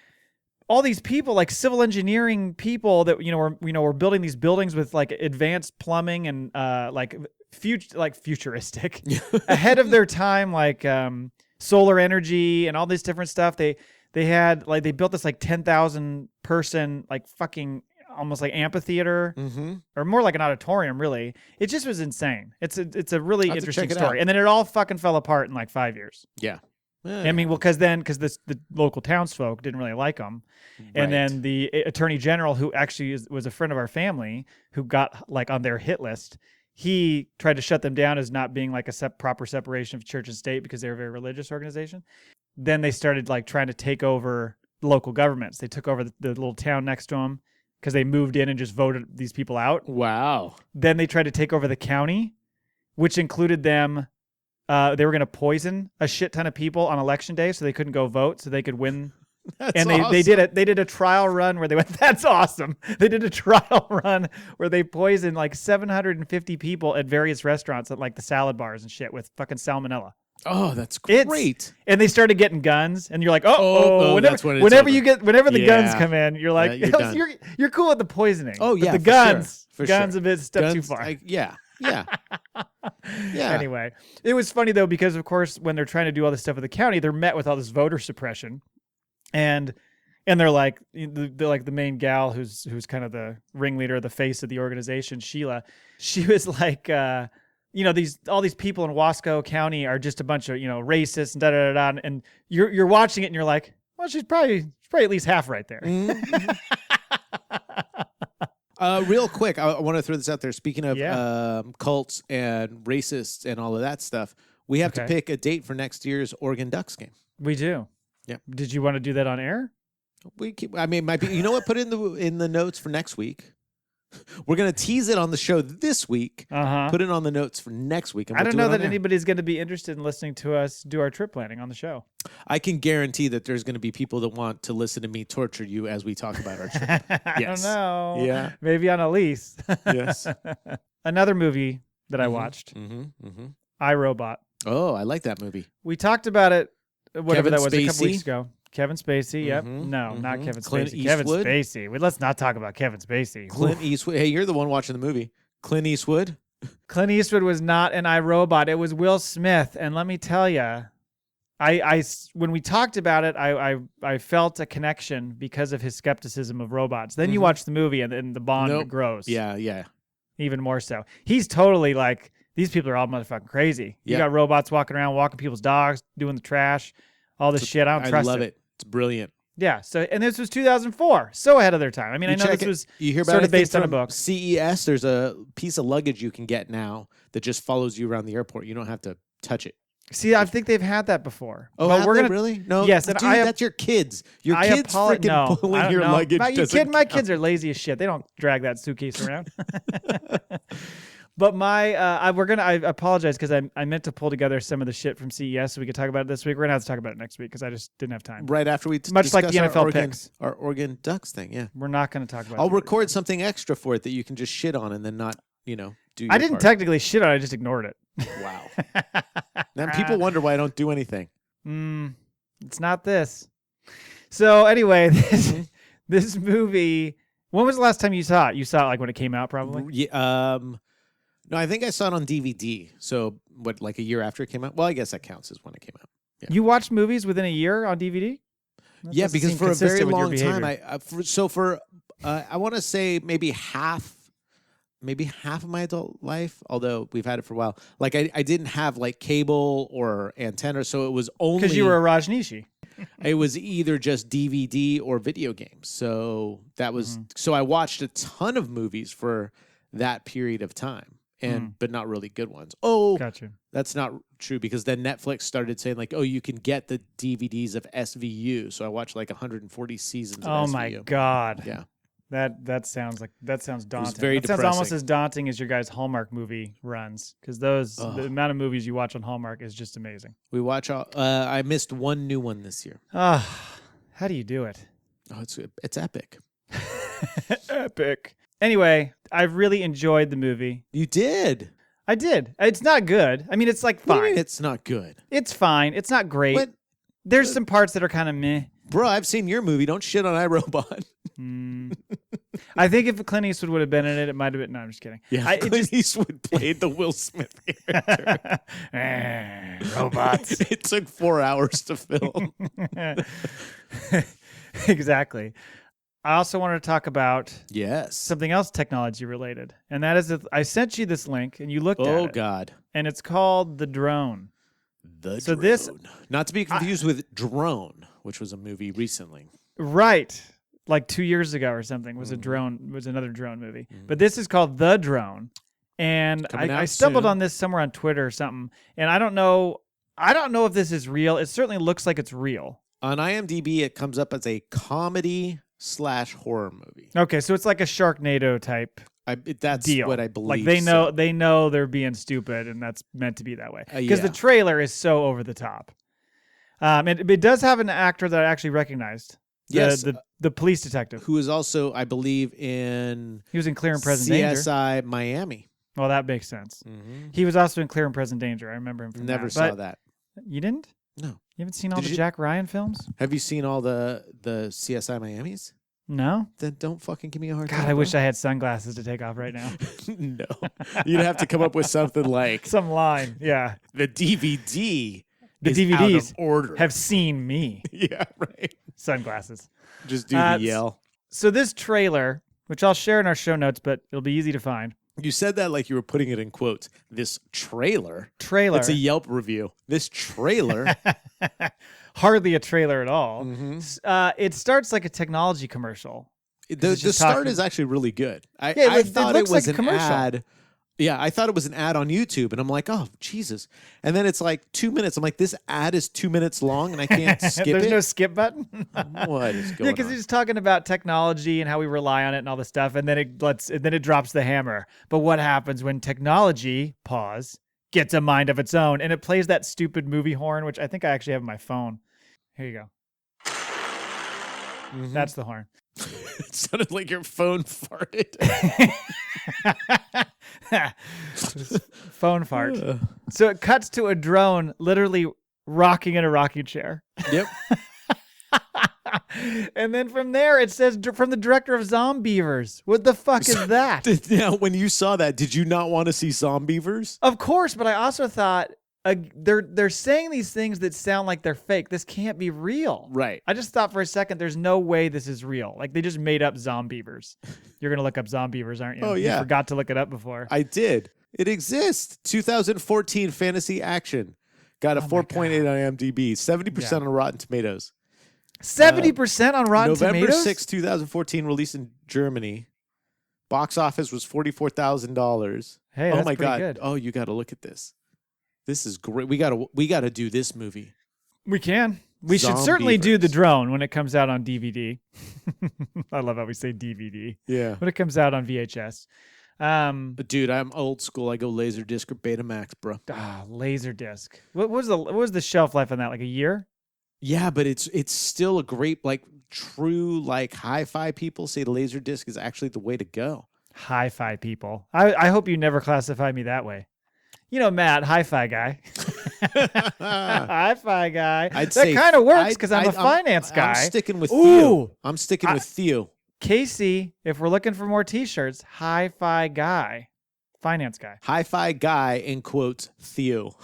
all these people, like civil engineering people that were building these buildings with like advanced plumbing and futuristic, ahead of their time, like solar energy and all this different stuff. They had like they built this like 10,000 person like fucking almost like amphitheater, or more like an auditorium. Really, it just was insane. It's a really interesting story, and then it all fucking fell apart in like 5 years. Yeah. I mean, well, because the local townsfolk didn't really like them, and then the attorney general, who actually was a friend of our family, who got like on their hit list, he tried to shut them down as not being like a proper separation of church and state because they were a very religious organization. Then they started like trying to take over local governments. They took over the little town next to them because they moved in and just voted these people out. Wow. Then they tried to take over the county, which included them. They were going to poison a shit ton of people on election day so they couldn't go vote so they could win. That's awesome. They did a trial run where they went, that's awesome. They did a trial run where they poisoned like 750 people at various restaurants at like the salad bars and shit with fucking salmonella. Oh, that's great. And they started getting guns and you're like, whenever the guns come in, you're like, you're cool with the poisoning. Oh, yeah. But the guns, sure. guns a bit step too far. Yeah. Anyway, it was funny though, because of course, when they're trying to do all this stuff with the county, they're met with all this voter suppression. And they're like the main gal who's kind of the ringleader, the face of the organization, Sheila. She was like, all these people in Wasco County are just a bunch of racists and da da da. And you're watching it and you're like, well, she's probably at least half right there. Mm-hmm. Real quick, I want to throw this out there. Speaking of cults and racists and all of that stuff, we have to pick a date for next year's Oregon Ducks game. We do. Yeah. Did you want to do that on air? It might be. You know what? Put it in the notes for next week. We're going to tease it on the show this week. Put it on the notes for next week. And I don't know that anybody's going to be interested in listening to us do our trip planning on the show. I can guarantee that there's going to be people that want to listen to me torture you as we talk about our trip. I don't know. Yeah. Maybe on a lease. Yes. Another movie that I watched, iRobot. Oh, I like that movie. We talked about it, whatever Kevin that was, Spacey? a couple weeks ago. Kevin Spacey, yep. No, not Kevin Clint Spacey. Kevin Eastwood? Spacey. Let's not talk about Kevin Spacey. Clint Eastwood. Hey, you're the one watching the movie. Clint Eastwood? Clint Eastwood was not an iRobot. It was Will Smith. And let me tell you, when we talked about it, I felt a connection because of his skepticism of robots. Then you watch the movie and the bond grows. Yeah. Even more so. He's totally like, these people are all motherfucking crazy. You got robots walking around, walking people's dogs, doing the trash, all this shit. I don't trust it. I love it. It's brilliant. Yeah. So, and this was 2004, so ahead of their time. I mean, I know this was sort of based on a book. CES, there's a piece of luggage you can get now that just follows you around the airport. You don't have to touch it. See, I think they've had that before. Oh, but we're gonna really? No. Yes, dude, and that's your kids. Your kids freaking pulling your luggage. My kids are lazy as shit. They don't drag that suitcase around. But I apologize because I meant to pull together some of the shit from CES so we could talk about it this week. We're gonna have to talk about it next week because I just didn't have time. Right after we much like the NFL picks, our Oregon Ducks thing. Yeah, we're not gonna talk about. I'll record something extra for it that you can just shit on and then not do. I didn't technically shit on it. I just ignored it. Wow. Then people wonder why I don't do anything. It's not this. So anyway, this movie. When was the last time you saw it? You saw it like when it came out, probably. Yeah. No, I think I saw it on DVD. So what, like a year after it came out? Well, I guess that counts as when it came out. Yeah. You watched movies within a year on DVD? Yeah, because for a very long time, I want to say maybe half of my adult life, although we've had it for a while. Like I didn't have like cable or antenna, so it was only because you were a Rajneeshi. It was either just DVD or video games. So that was so I watched a ton of movies for that period of time. But not really good ones. Oh, gotcha. That's not true because then Netflix started saying like, oh, you can get the DVDs of SVU. So I watched like 140 seasons of SVU. Oh my God. Yeah. That sounds daunting. very That sounds almost depressing. as daunting as your guys' Hallmark movie runs, because the amount of movies you watch on Hallmark is just amazing. We watch all. I missed one new one this year. How do you do it? Oh, it's epic. Epic. Anyway, I really enjoyed the movie. You did. I did. It's not good. I mean, it's like What do you fine. mean it's not good? It's fine. It's not great. What? There's some parts that are kind of meh. Bro, I've seen your movie. Don't shit on iRobot. I think if Clint Eastwood would have been in it, it might have been. No, I'm just kidding. Yeah, Clint Eastwood played the Will Smith character. Robots. It took 4 hours to film. Exactly. I also wanted to talk about Yes. something else technology related, and that is that I sent you this link and you looked at Oh, it, God. and it's called The Drone. So Drone. Not to be confused with Drone, which was a movie recently. Right. Like 2 years ago or something was another drone movie. But this is called The Drone. And Coming I out stumbled soon. on this somewhere on Twitter or something. And I don't know if this is real. It certainly looks like it's real. On IMDb, it comes up as a comedy/horror movie. Okay, so it's like a Sharknado type That's deal. what I believe. Like they know they're being stupid, and that's meant to be that way. Because Yeah. the trailer is so over the top. It does have an actor that I actually recognized. Yes. The police detective. Who is also, I believe, in He was in Clear and Present Danger. CSI Miami. Well, that makes sense. Mm-hmm. He was also in Clear and Present Danger. I remember him from Never that. saw But that. You didn't? No. You haven't seen all Did the you- Jack Ryan films? Have you seen all the CSI Miamis? No? Then don't fucking give me a hard God, time. I wish I had sunglasses to take off right now. No. You'd have to come up with something like Some line. Yeah. the DVD. The is DVDs out of order. have seen me. Yeah, right. Sunglasses. Just do the yell. So this trailer, which I'll share in our show notes, but it'll be easy to find. You said that like you were putting it in quotes. This trailer. Trailer. It's a Yelp review. This trailer. Hardly a trailer at all. Mhm. It starts like a technology commercial. The just start talking- is actually really good. I it thought it looks was like a an commercial. ad. Yeah, I thought it was an ad on YouTube, and I'm like, oh, Jesus. And then it's like 2 minutes. I'm like, this ad is 2 minutes long, and I can't skip There's it. no skip button. What is Yeah, going because on? he's talking about technology and how we rely on it and all this stuff, and then it drops the hammer. But what happens when technology gets a mind of its own, and it plays that stupid movie horn, which I think I actually have on my phone. Here you go. Mhm. That's the horn. It sounded like your phone farted. Phone fart. So it cuts to a drone literally rocking in a rocking chair. Yep. And then from there, it says from the director of Zombievers. What the fuck is that? Now, when you saw that, did you not want to see Zombievers? Of course, but I also thought they're saying these things that sound like they're fake. This can't be real. Right. I just thought for a second, there's no way this is real. Like they just made up Zombievers. You're gonna look up Zombievers, aren't you? Oh, yeah. You forgot to look it up before. I did. It exists. 2014 fantasy action. Got a 4.8 on IMDb. 70% on Rotten Tomatoes. 70% on Rotten November Tomatoes. 6, 2014, released in Germany. Box office was $44,000. Hey, Oh that's my pretty God. good. Oh, you got to look at this. This is great. We got to do this movie. We can. We should certainly do The Zombievers. Drone when it comes out on DVD. I love how we say DVD. Yeah. When it comes out on VHS. Dude, I'm old school. I go Laserdisc or Betamax, bro. Laserdisc. What was the shelf life on that? Like a year? Yeah, but it's still a great, like, true, like, hi-fi people say Laserdisc is actually the way to go. Hi-fi people. I hope you never classify me that way. You know, Matt, hi-fi guy. Hi-fi guy. I'd that say kind of works because I'm a I'm- finance guy. I'm sticking with Ooh. Theo. I'm sticking with Theo. Casey, if we're looking for more t-shirts, hi-fi guy. Finance guy. Hi-fi guy, in quotes, Theo.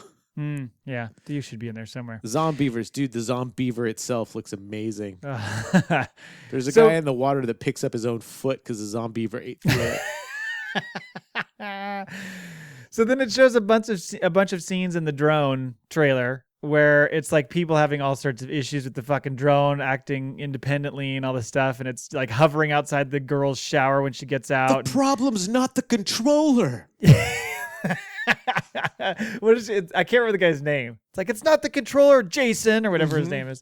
Yeah, you should be in there somewhere. Zombievers. Dude, the Zombiever itself looks amazing. There's a So- guy in the water that picks up his own foot because the Zombiever ate through it. So then it shows a bunch of scenes in the drone trailer where it's like people having all sorts of issues with the fucking drone acting independently and all this stuff, and it's like hovering outside the girl's shower when she gets out. The problem's not the controller. What is it? I can't remember the guy's name. It's like, it's not the controller, Jason, or whatever his name is.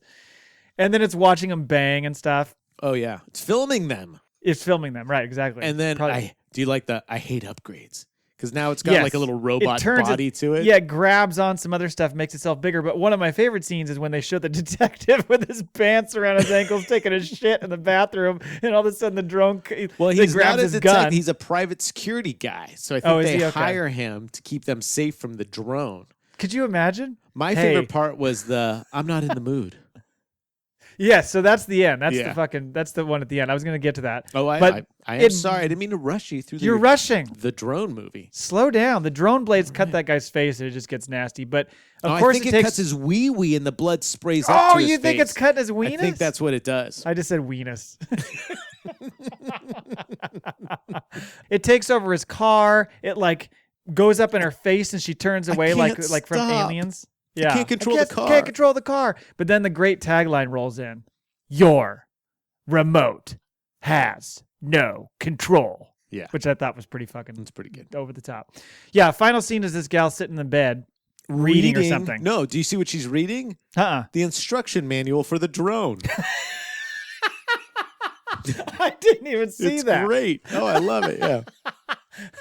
And then it's watching him bang and stuff. Oh, yeah. It's filming them. It's filming them, right? Exactly. And then do you like I hate upgrades? Because now it's got Yes. like a little robot body to it. Yeah, it grabs on some other stuff, makes itself bigger. But one of my favorite scenes is when they show the detective with his pants around his ankles taking a shit in the bathroom, and all of a sudden the drone He's grabs not a his detective. Gun. He's a private security guy. So I think is they he? Okay. hire him to keep them safe from the drone. Could you imagine? My favorite part was I'm not in the mood. Yeah, so that's the end. That's Yeah. that's the one at the end. I was going to get to that. Oh, I am sorry. I didn't mean to rush you through You're rushing. the drone movie. Slow down. The drone blades cut that guy's face and it just gets nasty. But of I course think it it takes cuts his wee and the blood sprays up to his you think face. it's cutting his weenus? I think that's what it does. I just said weenus. It takes over his car. It like goes up in her face and she turns away like from stop. Aliens. Yeah. Can't control the car. Can't control the car. But then the great tagline rolls in. Your remote has no control. Yeah. Which I thought was pretty fucking That's pretty good. over the top. Yeah, final scene is this gal sitting in the bed reading or something. No, do you see what she's reading? The instruction manual for the drone. I didn't even see it's that. great. Oh, I love it. Yeah.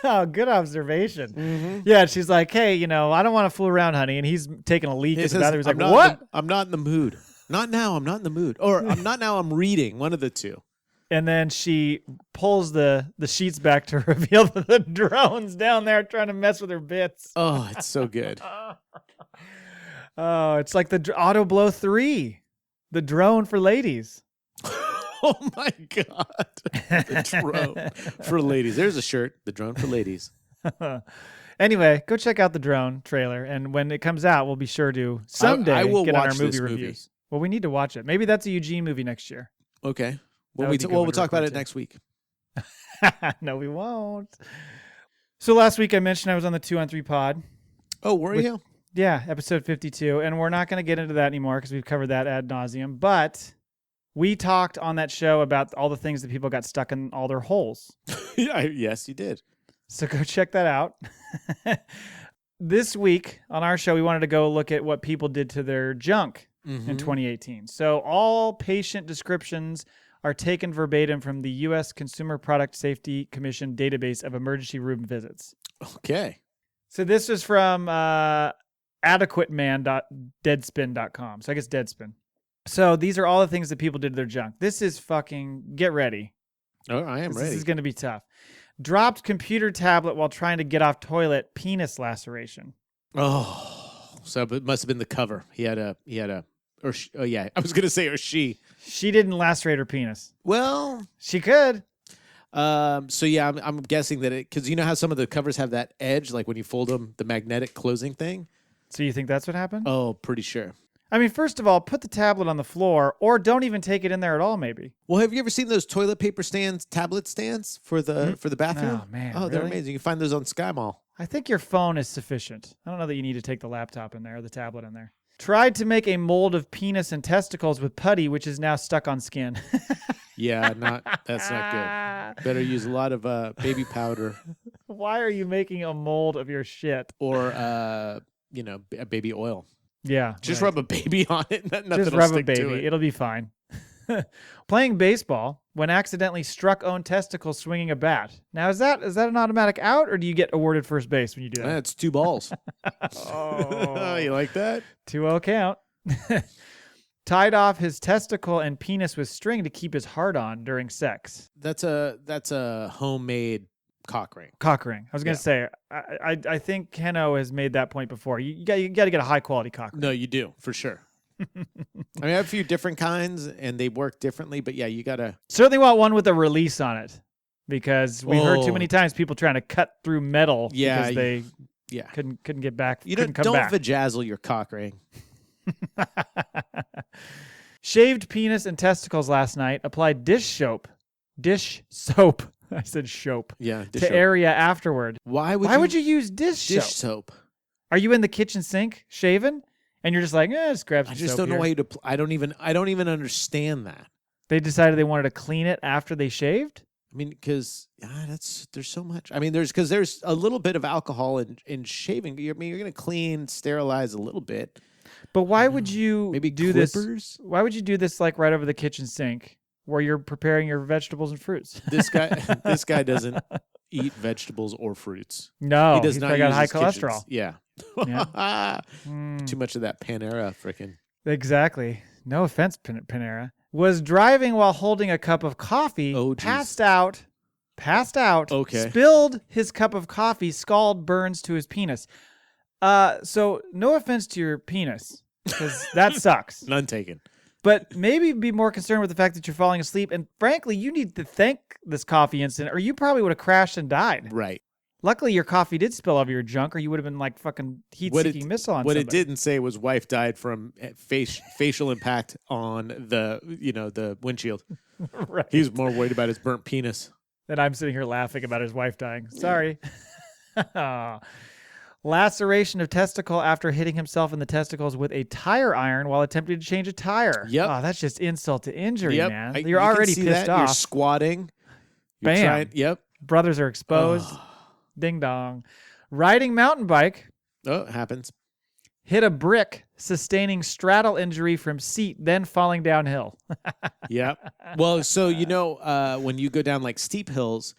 Oh, good observation. Mm-hmm. Yeah, she's like, hey, I don't want to fool around, honey. And he's taking a leak. It In the says, bathroom. He's like, I'm not what? I'm not in the mood. Not now. I'm not in the mood. Or I'm not now. I'm reading. One of the two. And then she pulls the sheets back to reveal that the drone's down there trying to mess with her bits. Oh, it's so good. Oh, it's like the Auto Blow 3, the drone for ladies. Oh my God. The drone for ladies. There's a shirt. The drone for ladies. Anyway, go check out the drone trailer. And when it comes out, we'll be sure to someday I will get on our watch movie this movie. reviews. Well, we need to watch it. Maybe that's a Eugene movie next year. Okay. That Well, would be good we'll one to talk about record it to. next week. No, we won't. So last week I mentioned I was on the 2-on-3 pod. Oh, were you? Yeah, episode 52. And we're not going to get into that anymore because we've covered that ad nauseum. But we talked on that show about all the things that people got stuck in all their holes. Yes, you did. So go check that out. This week on our show, we wanted to go look at what people did to their junk in 2018. So all patient descriptions are taken verbatim from the U.S. Consumer Product Safety Commission database of emergency room visits. Okay. So this is from adequateman.deadspin.com. So I guess Deadspin. So these are all the things that people did to their junk. This is fucking, get ready. Oh, I am ready. This is going to be tough. Dropped computer tablet while trying to get off toilet, penis laceration. Oh, so it must have been the cover. He had a, or I was going to say, or she. She didn't lacerate her penis. Well, She could. so yeah, I'm guessing that because you know how some of the covers have that edge, like when you fold them, the magnetic closing thing. So you think that's what happened? Oh, pretty sure. I mean, first of all, put the tablet on the floor or don't even take it in there at all, maybe. Well, have you ever seen those toilet paper stands, tablet stands for the bathroom? Oh, man, Oh, they're really? amazing. You can find those on Sky Mall. I think your phone is sufficient. I don't know that you need to take the laptop in there or the tablet in there. Tried to make a mold of penis and testicles with putty, which is now stuck on skin. Yeah, that's not good. Better use a lot of baby powder Why are you making a mold of your shit? or baby oil. Yeah. Just right. rub a baby on it. Nothing Just will rub a stick to baby. it. It'll be fine. Playing baseball when accidentally struck own testicles swinging a bat. Now, is that an automatic out, or do you get awarded first base when you do that? That's 2 balls. Oh, You like that? 2-0 count. Tied off his testicle and penis with string to keep his heart on during sex. That's a homemade cock ring. Cock ring. I was going to say, I think Keno has made that point before. You got to get a high quality cock ring. No, you do, for sure. I mean, I have a few different kinds, and they work differently, but yeah, you got to... Certainly want one with a release on it, because we've heard too Oh. many times people trying to cut through metal Yeah, because they Yeah. couldn't get back. You couldn't don't come back. vajazzle your cock ring. Shaved penis and testicles last night. Applied dish soap. I said soap. Yeah. To area afterward. Why Why would you use dish dish soap? soap? Are you in the kitchen sink shaving, and you're just like, just grab some I just soap don't know here. why you. I don't even understand that. They decided they wanted to clean it after they shaved. I mean, because there's so much. I mean, there's a little bit of alcohol in shaving. You're going to clean, sterilize a little bit. But why would you Maybe do clippers? this? Why would you do this like right over the kitchen sink? where you're preparing your vegetables and fruits. This guy doesn't eat vegetables or fruits. No, He does he's not probably got use high his kitchens. cholesterol. Yeah. Mm, Too much of that Panera freaking. exactly. No offense, Panera. Was driving while holding a cup of coffee, Oh, geez. passed out, Okay. spilled his cup of coffee, scald burns to his penis. So no offense to your penis, because that sucks. None taken. But maybe be more concerned with the fact that you're falling asleep. And frankly, you need to thank this coffee incident, or you probably would have crashed and died. Right. Luckily, your coffee did spill over your junk, or you would have been like fucking heat-seeking missile on What somebody. it didn't say was wife died from facial impact on the windshield. Right. He was more worried about his burnt penis. And I'm sitting here laughing about his wife dying. Sorry. Laceration of testicle after hitting himself in the testicles with a tire iron while attempting to change a tire. Yep. Oh, that's just insult to injury, man. You You're can already see pissed that. You're off. squatting. You're Bam. trying- yep. Brothers are exposed. Ding dong. Riding mountain bike. Oh, it happens. Hit a brick, sustaining straddle injury from seat, then falling downhill. Yeah. Well, so when you go down like steep hills,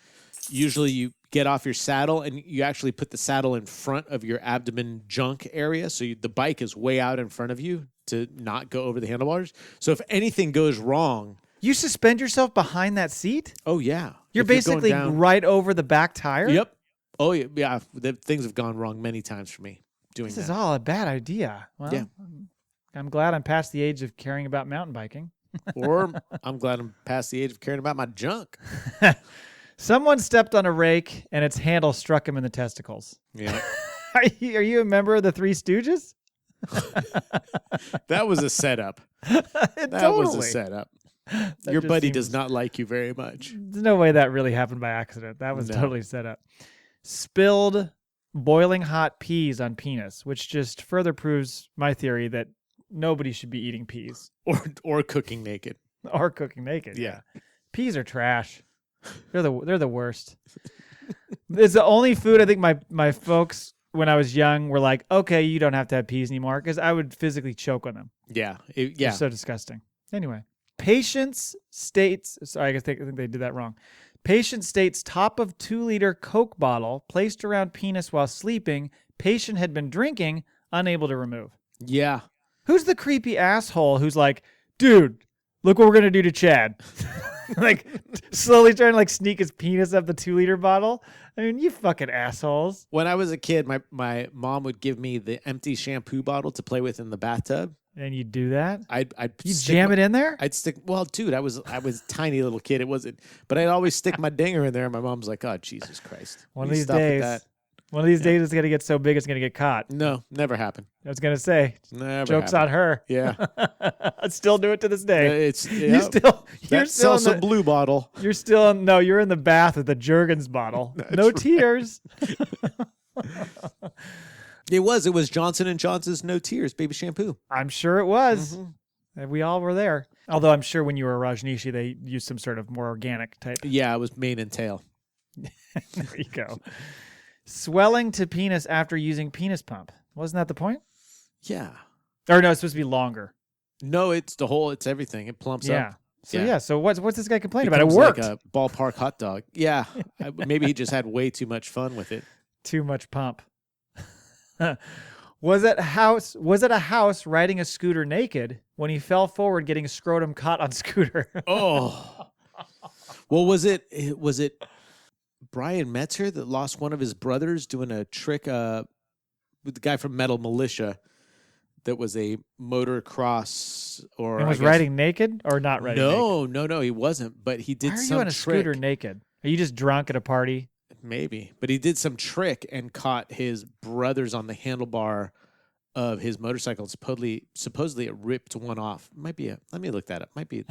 usually you get off your saddle and you actually put the saddle in front of your abdomen junk area. So the bike is way out in front of you to not go over the handlebars. So if anything goes wrong. You suspend yourself behind that seat? Oh, yeah. You're If going basically down- right over the back tire? Yep. Oh, yeah. Yeah. Things have gone wrong many times for me doing This that. is all a bad idea. Well, Yeah. I'm glad I'm past the age of caring about mountain biking. Or I'm glad I'm past the age of caring about my junk. Someone stepped on a rake and its handle struck him in the testicles. Yeah. Are you a member of the Three Stooges? That was a setup. That Totally. was a setup. That Your just buddy seems- does not like you very much. There's no way that really happened by accident. That was No. totally set up. Spilled boiling hot peas on penis, which just further proves my theory that nobody should be eating peas Or cooking naked. or cooking naked. Yeah. Peas are trash. They're the worst. It's the only food I think my folks when I was young were like, okay, you don't have to have peas anymore, because I would physically choke on them. Yeah. They're Yeah. so disgusting. Anyway, patient states. Sorry, I think they did that wrong. Patient states top of 2-liter Coke bottle placed around penis while sleeping. Patient had been drinking, unable to remove. Yeah. Who's the creepy asshole who's like, dude, look what we're gonna do to Chad? Like slowly trying to like sneak his penis up the 2-liter bottle. I mean, you fucking assholes. When I was a kid, my mom would give me the empty shampoo bottle to play with in the bathtub. And you do that? I'd You stick jam my- it in there? I'd stick. Well, dude, I was a tiny little kid. It wasn't, but I'd always stick my dinger in there. And my mom's like, "Oh, Jesus Christ!" One Will of you these stop with days. that?" One of these days it's gonna get so big it's gonna get caught. No, never happened. I was gonna say, Never. joke's happened. on her. Yeah, I'd still do it to this day. it's You're yeah, still that in salsa the, blue bottle. you're still in, no, you're in the bath with the Jergens bottle. No tears. It was Johnson and Johnson's No Tears baby shampoo. I'm sure it was. Mhm. And we all were there. Although I'm sure when you were Rajneeshi, they used some sort of more organic type. Yeah, it was mane and tail. There you go. Swelling to penis after using penis pump. Wasn't that the point? Yeah. Or no, it's supposed to be longer. No, it's everything. It plumps Yeah. up. So Yeah. yeah. So what's this guy complaining about? It Becomes worked. like a ballpark hot dog. Yeah. Maybe he just had way too much fun with it. Too much pump. Was it a house riding a scooter naked when he fell forward getting scrotum caught on scooter? Oh. Well, was it Brian Metzer that lost one of his brothers doing a trick with the guy from Metal Militia that was a motocross or And was I guess- riding naked or not riding naked? No, he wasn't, but he did Why are some you on a trick. scooter naked? Are you just drunk at a party? Maybe, but he did some trick and caught his brothers on the handlebar of his motorcycle. Supposedly it ripped one off. Let me look that up. Might be an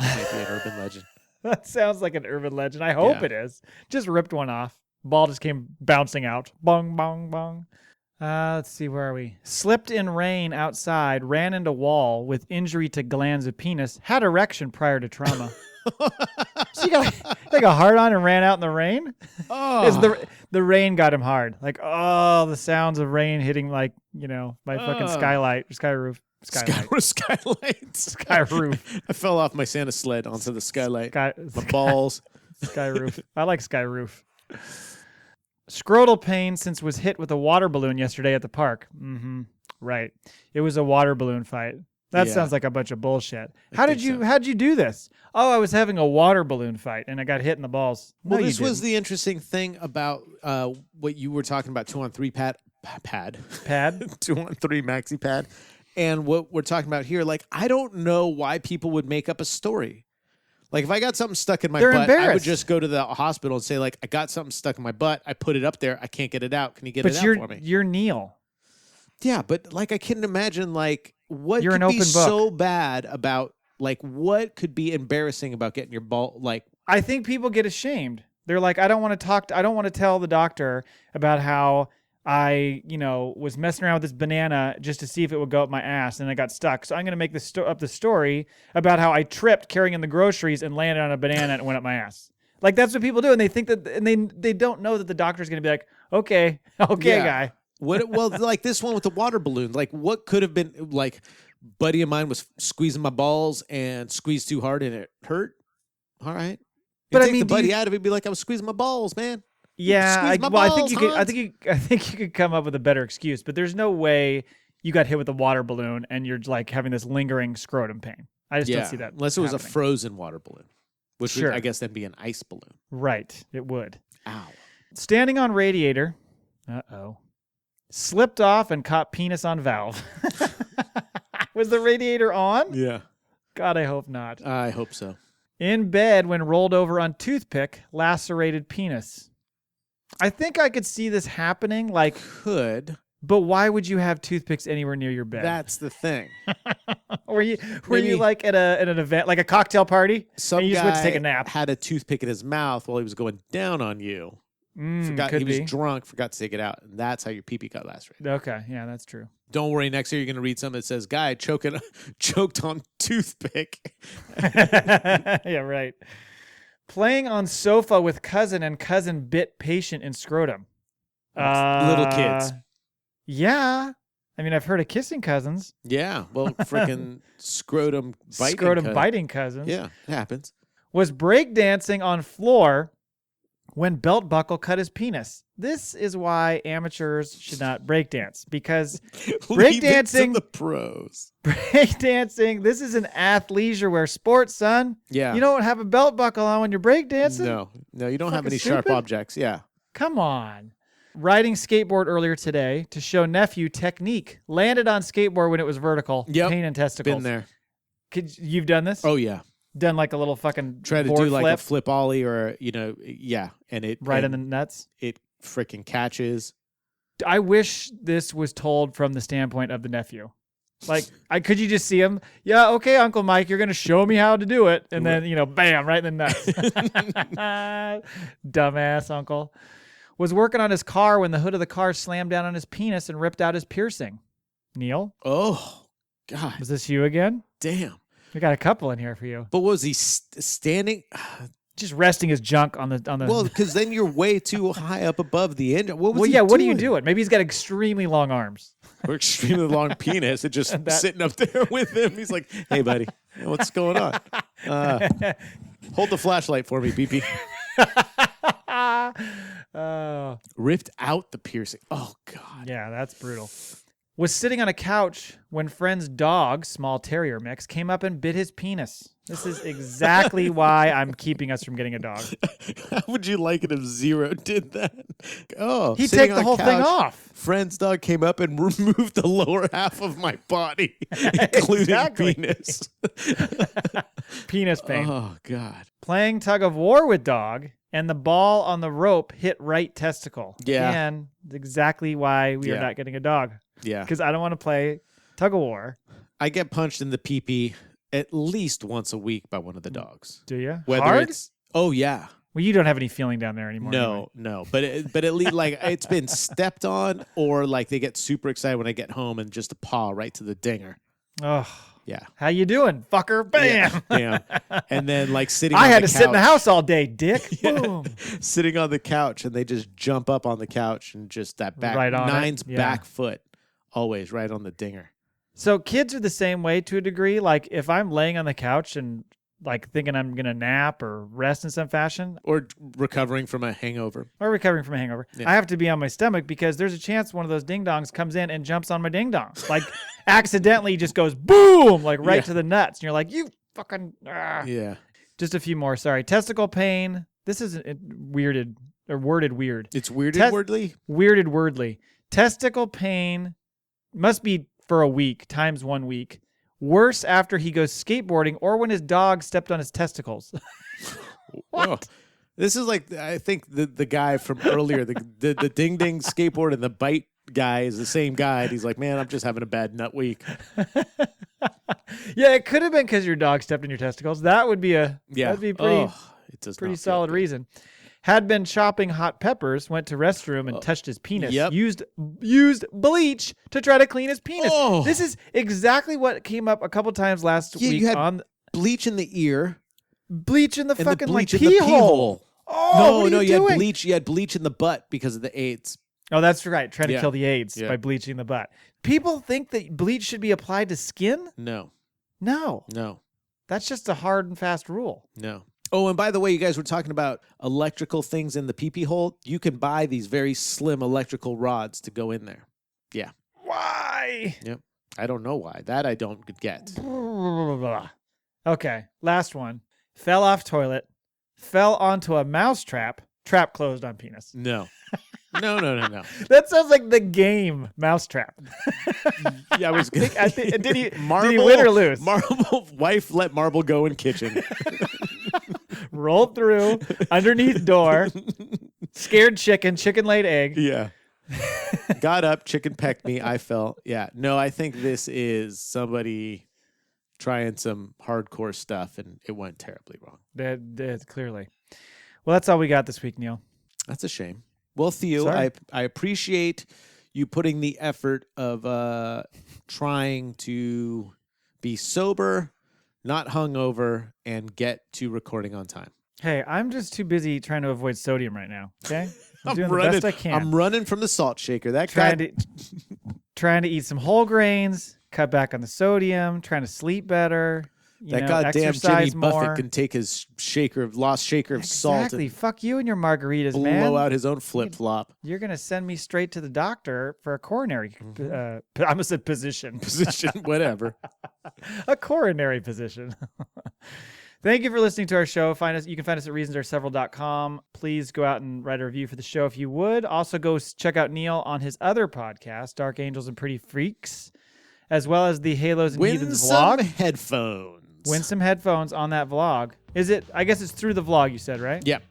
urban legend. That sounds like an urban legend. I hope Yeah. it is. Just ripped one off. Ball just came bouncing out. Bong, bong, bong. Let's see, where are we? Slipped in rain outside, ran into wall with injury to glands of penis, had erection prior to trauma. So you got like a hard on and ran out in the rain? Oh. Is the rain got him hard. Like, oh, the sounds of rain hitting like, my fucking skylight, sky roof. Skylight. Sky roof. I fell off my Santa sled onto the skylight. My Sky, balls. sky roof. I like sky roof. Scrotal pain since was hit with a water balloon yesterday at the park. Mm-hmm. Right. It was a water balloon fight. That sounds like a bunch of bullshit. How'd you do this? Oh, I was having a water balloon fight and I got hit in the balls. Well, this was the interesting thing about what you were talking about 2-on-3 pad. 2-on-3 maxi pad. And what we're talking about here, like, I don't know why people would make up a story. Like, if I got something stuck in my butt, I would just go to the hospital and say, like, I got something stuck in my butt. I put it up there. I can't get it out. Can you get it out for me? But you're Neil. Yeah, but, like, I couldn't imagine, like, what You're could an be open book. so bad about, like, what could be embarrassing about getting your ball, like... I think people get ashamed. They're like, I don't want to tell the doctor about how I, was messing around with this banana just to see if it would go up my ass and I got stuck. So I'm going to make up the story about how I tripped carrying in the groceries and landed on a banana and went up my ass. Like, that's what people do. And they think that, and they don't know that the doctor's going to be like, okay, guy. Well, like this one with the water balloon, like what could have been, like, buddy of mine was squeezing my balls and squeezed too hard and it hurt. All right. But take the buddy out of it, be like, I was squeezing my balls, man. Yeah, I think you could come up with a better excuse, but there's no way you got hit with a water balloon and you're like having this lingering scrotum pain. I just don't see that. Unless it was a frozen water balloon, which would, I guess, then be an ice balloon. Right, it would. Ow. Standing on radiator. Uh-oh. Slipped off and caught penis on valve. Was the radiator on? Yeah. God, I hope not. I hope so. In bed when rolled over on toothpick, lacerated penis. I think I could see this happening. Like, but why would you have toothpicks anywhere near your bed? That's the thing. were you like at an event, like a cocktail party? Some and you just guy went to take a nap. Had a toothpick in his mouth while he was going down on you. Forgot he was drunk, forgot to take it out, and that's how your pee-pee got lacerated. Okay, yeah, that's true. Don't worry, next year you're going to read something that says, guy choked on toothpick. Yeah, right. Playing on sofa with cousin and cousin bit patient in scrotum. Little kids. Yeah. I mean, I've heard of kissing cousins. Yeah, well, freaking scrotum biting cousins. Yeah, it happens. Was breakdancing on floor when belt buckle cut his penis. This is why amateurs should not breakdance, because breakdancing, the pros. Breakdancing, this is an athleisure wear sport, son. Yeah. You don't have a belt buckle on when you're breakdancing? No, you don't have any stupid. sharp objects. Yeah. Come on. Riding skateboard earlier today to show nephew technique. Landed on skateboard when it was vertical. Yep. Pain in testicles. Been there. You've done this? Oh, yeah. Done like a little fucking try to do like a flip ollie or, yeah. And it right in the nuts. It freaking catches. I wish this was told from the standpoint of the nephew. Like, could you just see him? Yeah, okay, Uncle Mike, you're going to show me how to do it. And then, bam, right in the nuts. Dumbass uncle. Was working on his car when the hood of the car slammed down on his penis and ripped out his piercing. Neil? Oh, God. Was this you again? Damn. We got a couple in here for you. But was he standing? Just resting his junk on the. Well, because then you're way too high up above the engine. What was he doing? What are you doing? Maybe he's got extremely long arms. Or extremely long penis and just sitting up there with him. He's like, hey, buddy, what's going on? Hold the flashlight for me, BP. Ripped out the piercing. Oh, God. Yeah, that's brutal. Was sitting on a couch when friend's dog, small terrier mix, came up and bit his penis. This is exactly why I'm keeping us from getting a dog. How would you like it if Zero did that? Oh, he'd take the whole thing off. Friend's dog came up and removed the lower half of my body, including penis. Penis pain. Oh, God. Playing tug of war with dog, and the ball on the rope hit right testicle. Yeah. And exactly why we are not getting a dog. Yeah. Because I don't want to play tug of war. I get punched in the pee-pee at least once a week by one of the dogs. Do you? Whether Hard? Oh, yeah. Well, you don't have any feeling down there anymore. No. But at least like it's been stepped on, or like they get super excited when I get home and just a paw right to the dinger. Oh, Yeah. how you doing, fucker? Bam. Yeah. And then like sitting I on had the to sit in the couch- house all day, dick. Boom. sitting on the couch, and they just jump up on the couch and just that back Right on it. nine's Yeah. back foot always right on the dinger. So kids are the same way to a degree. Like if I'm laying on the couch and like thinking I'm going to nap or rest in some fashion Or recovering from a hangover. or recovering from a hangover, Yeah. I have to be on my stomach because there's a chance one of those ding dongs comes in and jumps on my ding dong. Like accidentally just goes boom, like right Yeah. to the nuts. And you're like, you fucking, Yeah. Just a few more. Sorry. Testicle pain. This is worded weird. It's weirded Test- wordly. Weirded wordly. Testicle pain must be for a week times 1 week. Worse after he goes skateboarding or when his dog stepped on his testicles. What? Oh, this is like, I think the guy from earlier, the ding ding skateboard and the bite guy is the same guy. And he's like, man, I'm just having a bad nut week. Yeah, it could have been because your dog stepped in your testicles. That would be that'd be pretty It does pretty not feel solid good. reason. Had been chopping hot peppers, went to restroom and touched his penis. Yep. Used bleach to try to clean his penis. Oh. This is exactly what came up a couple times last Yeah, week you had on bleach in the ear bleach in the and fucking the bleach like in the pee pee hole. hole. Oh, what are no, you you doing? had bleach. You had bleach in the butt because of the AIDS. Oh, that's right. Trying to Yeah. kill the AIDS Yeah. by bleaching the butt. People think that bleach should be applied to skin. No, No, no, that's just a hard and fast rule. no. Oh, and by the way, you guys were talking about electrical things in the pee-pee hole. You can buy these very slim electrical rods to go in there. Yeah. Why? Yep. I don't know why. That I don't get. Okay, last one. Fell off toilet. Fell onto a mouse trap. Trap closed on penis. No. No. That sounds like the game Mousetrap. Yeah, I was Did he Marble, win or lose? Marble wife let marble go in kitchen. Rolled through underneath door. Scared chicken. Chicken laid egg. Yeah. Got up, chicken pecked me, I fell. Yeah. No, I think this is somebody trying some hardcore stuff and it went terribly wrong. That clearly. Well, that's all we got this week, Neil. That's a shame. Well, Theo, Sorry. I appreciate you putting the effort of trying to be sober, not hungover, and get to recording on time. Hey, I'm just too busy trying to avoid sodium right now. Okay, I'm doing running, the best I can. I'm running from the salt shaker. That guy. Trying to eat some whole grains, cut back on the sodium, trying to sleep better. That goddamn exercise Jimmy Buffett more. can take his lost shaker of salt Exactly. and Fuck you and your margaritas, blow man. out his own flip flop You're gonna send me straight to the doctor for a coronary. I almost said position. position, whatever. A coronary position. Thank you for listening to our show. You can find us at reasonsareseveral.com. Please go out and write a review for the show if you would. Also, go check out Neil on his other podcast, Dark Angels and Pretty Freaks, as well as the Halos and Win Heathens some vlog. headphones. Win some headphones on that vlog. Is it? I guess it's through the vlog. You said, right? Yep.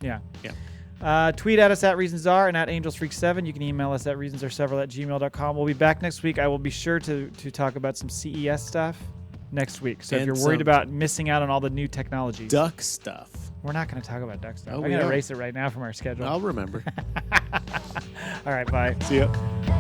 Yeah. Yeah. Tweet at us at ReasonsAre and at AngelsFreak7. You can email us at reasonsareseveral@gmail.com. We'll be back next week. I will be sure to talk about some CES stuff next week. So if And you're worried some about missing out on all the new technologies, Duck stuff. we're not going to talk about duck stuff. Oh, I'm we going to are. erase it right now from our schedule. I'll remember. All right, bye. See ya.